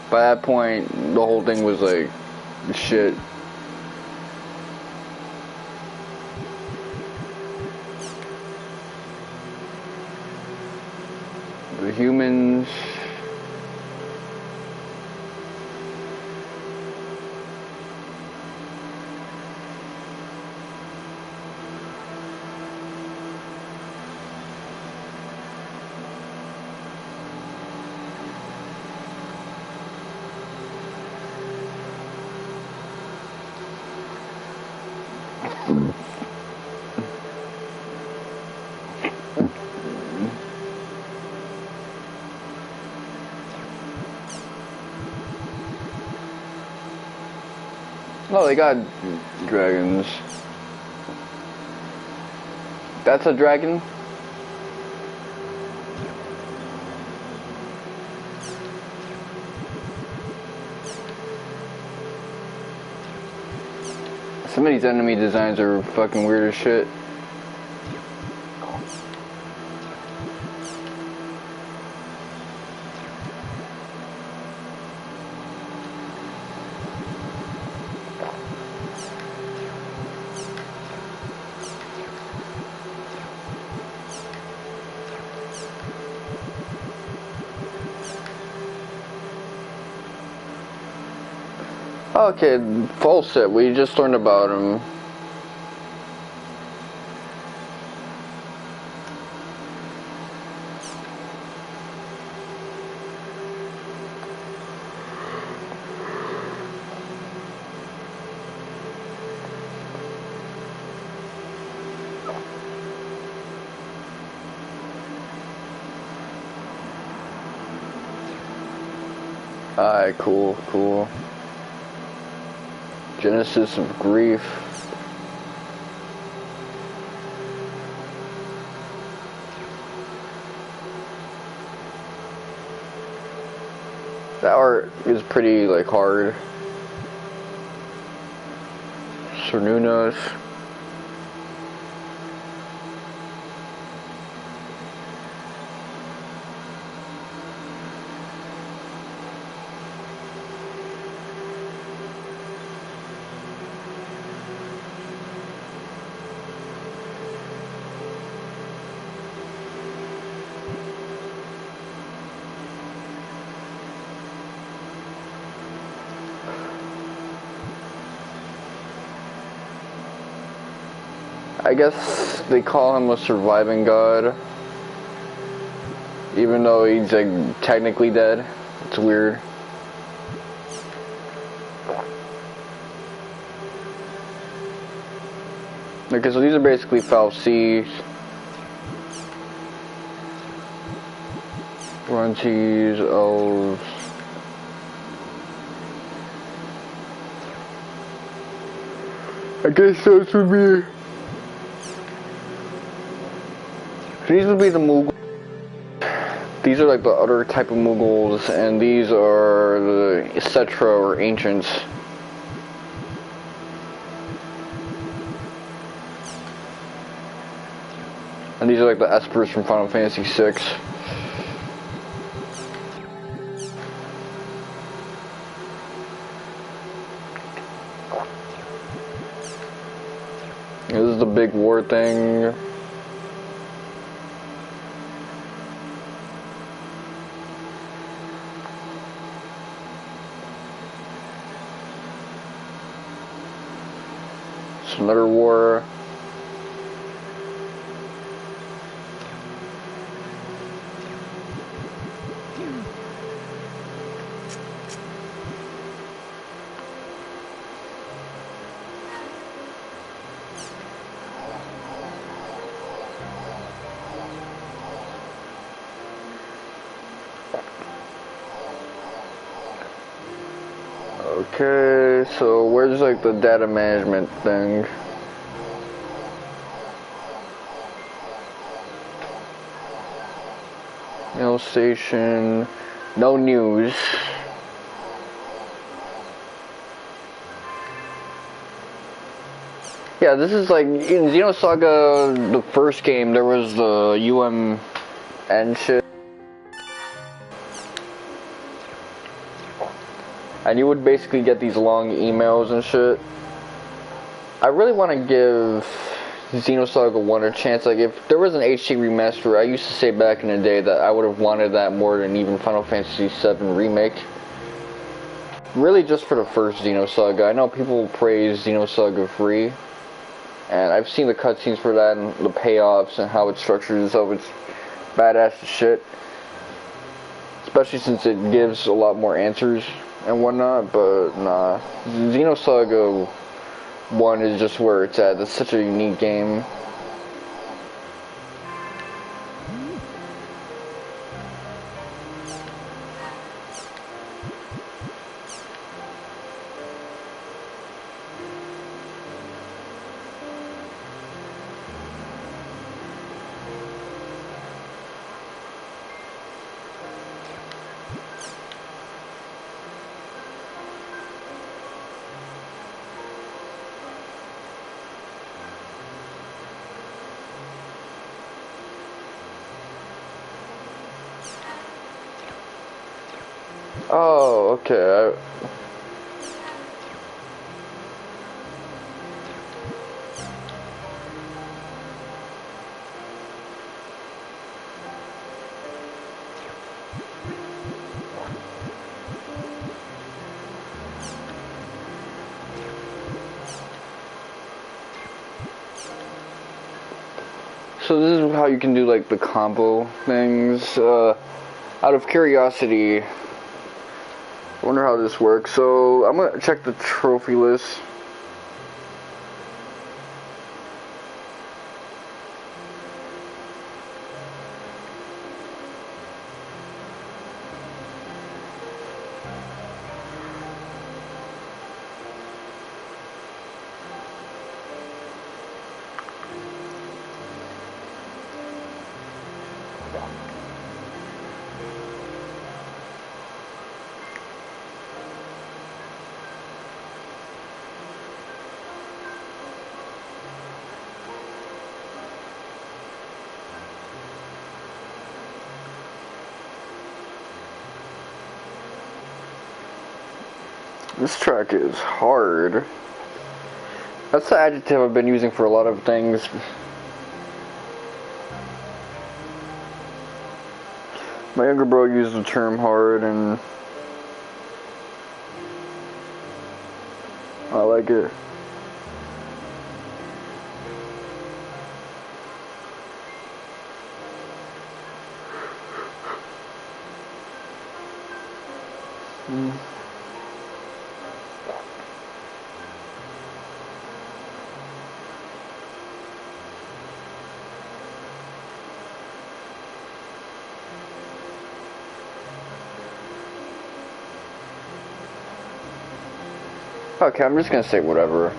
By that point, the whole thing was like shit. The humans. Oh, they got dragons. That's a dragon? Some of these enemy designs are fucking weird as shit. Okay, full set. We just learned about him. Alright, cool, cool. Genesis of Grief. That art is pretty, like, hard. Cernunos. I guess they call him a surviving god, even though he's like technically dead. It's weird. Okay, so these are basically falsies. Runties, elves. I guess those would be. These would be the Mughals. These are like the other type of Mughals, and these are the Cetra or Ancients. And these are like the Espers from Final Fantasy VI. This is the big war thing. Another war. Okay, so where's like the data management thing? No station, no news. Yeah, this is like in Xenosaga, the first game. There was the UMN shit. And you would basically get these long emails and shit. I really want to give Xenosaga 1 a chance. Like, if there was an HD remaster, I used to say back in the day that I would have wanted that more than even Final Fantasy VII Remake. Really just for the first Xenosaga. I know people praise Xenosaga 3, and I've seen the cutscenes for that and the payoffs and how it's structured itself. It's badass as shit. Especially since it gives a lot more answers and whatnot, but nah. Xenosaga 1 is just where it's at. It's such a unique game. Oh, okay. So this is how you can do like the combo things. Out of curiosity, I wonder how this works. So I'm gonna check the trophy list. This track is hard. That's the adjective I've been using for a lot of things. My younger bro used the term hard, and I like it. Okay, I'm just gonna say whatever.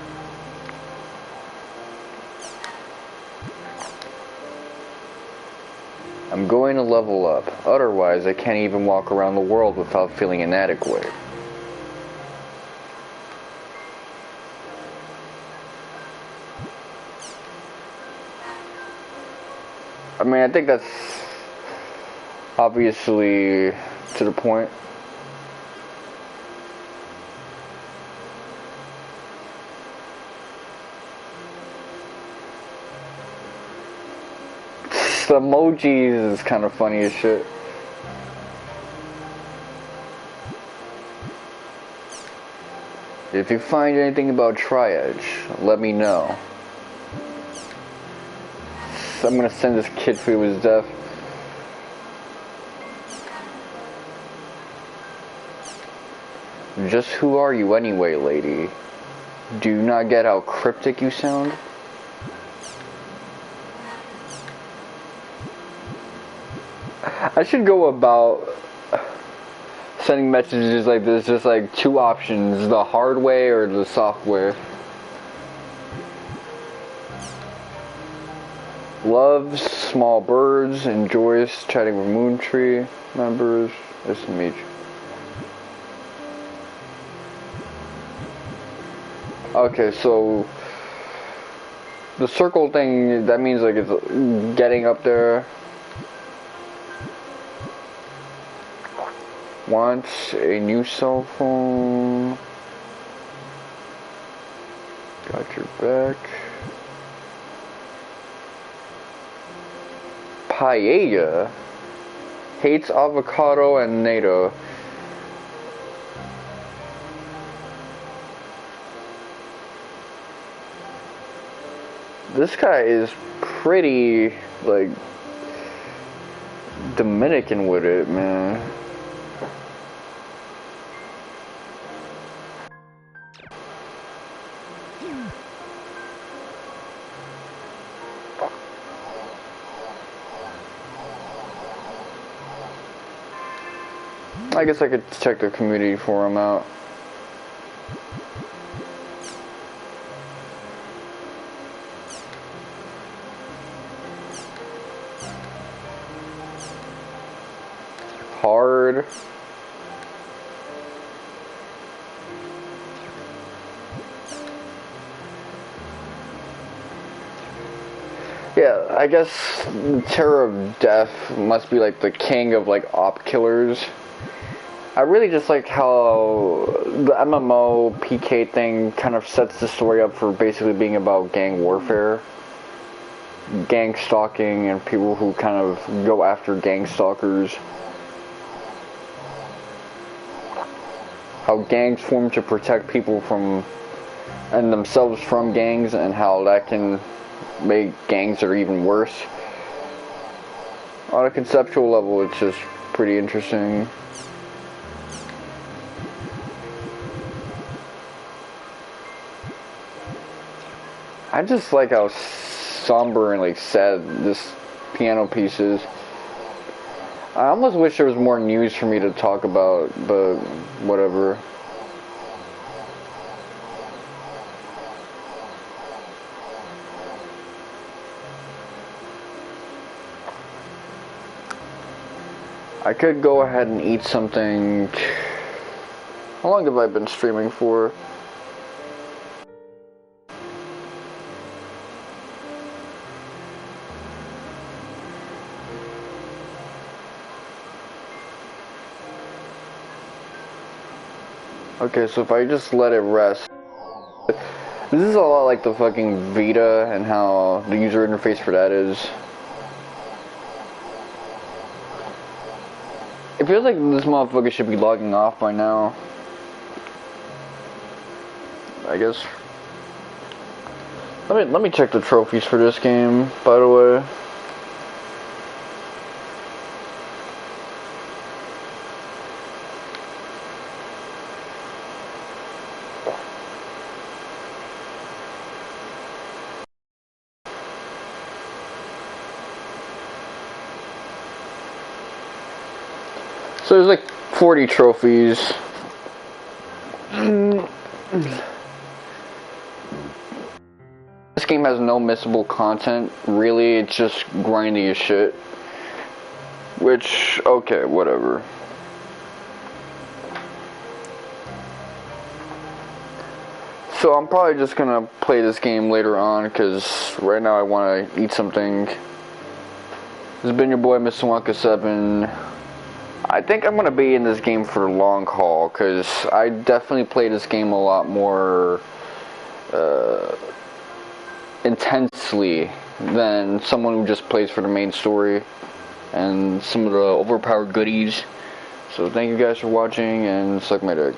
I'm going to level up. Otherwise, I can't even walk around the world without feeling inadequate. I mean, I think that's obviously to the point. The emojis is kind of funny as shit. If you find anything about triage, let me know. I'm gonna send this kid to his death. Just who are you anyway, lady? Do you not get how cryptic you sound? I should go about sending messages like this, just like two options, the hard way or the soft way. Loves small birds, enjoys chatting with Moontree members. Nice to meet you. Okay, so the circle thing, that means like it's getting up there. Wants a new cell phone. Got your back. Paella. Hates avocado and natto. This guy is pretty, like, Dominican with it, man. I guess I could check the community forum out. Hard. Yeah, I guess Terror of Death must be like the king of like op killers. I really just like how the MMO PK thing kind of sets the story up for basically being about gang warfare, gang stalking, and people who kind of go after gang stalkers. How gangs form to protect people from and themselves from gangs, and how that can make gangs that are even worse. On a conceptual level, it's just pretty interesting. I just like how somber and like sad this piano piece is. I almost wish there was more news for me to talk about, but whatever. I could go ahead and eat something. How long have I been streaming for? Okay, so if I just let it rest. This is a lot like the fucking Vita and how the user interface for that is. It feels like this motherfucker should be logging off by now. I guess. Let me check the trophies for this game, by the way. So there's like 40 trophies. This game has no missable content, really. It's just grindy as shit. Which, okay, whatever. So I'm probably just gonna play this game later on, because right now I want to eat something. This has been your boy, Mr. Wonka 7. I think I'm going to be in this game for the long haul, because I definitely play this game a lot more intensely than someone who just plays for the main story and some of the overpowered goodies. So thank you guys for watching, and suck my dick.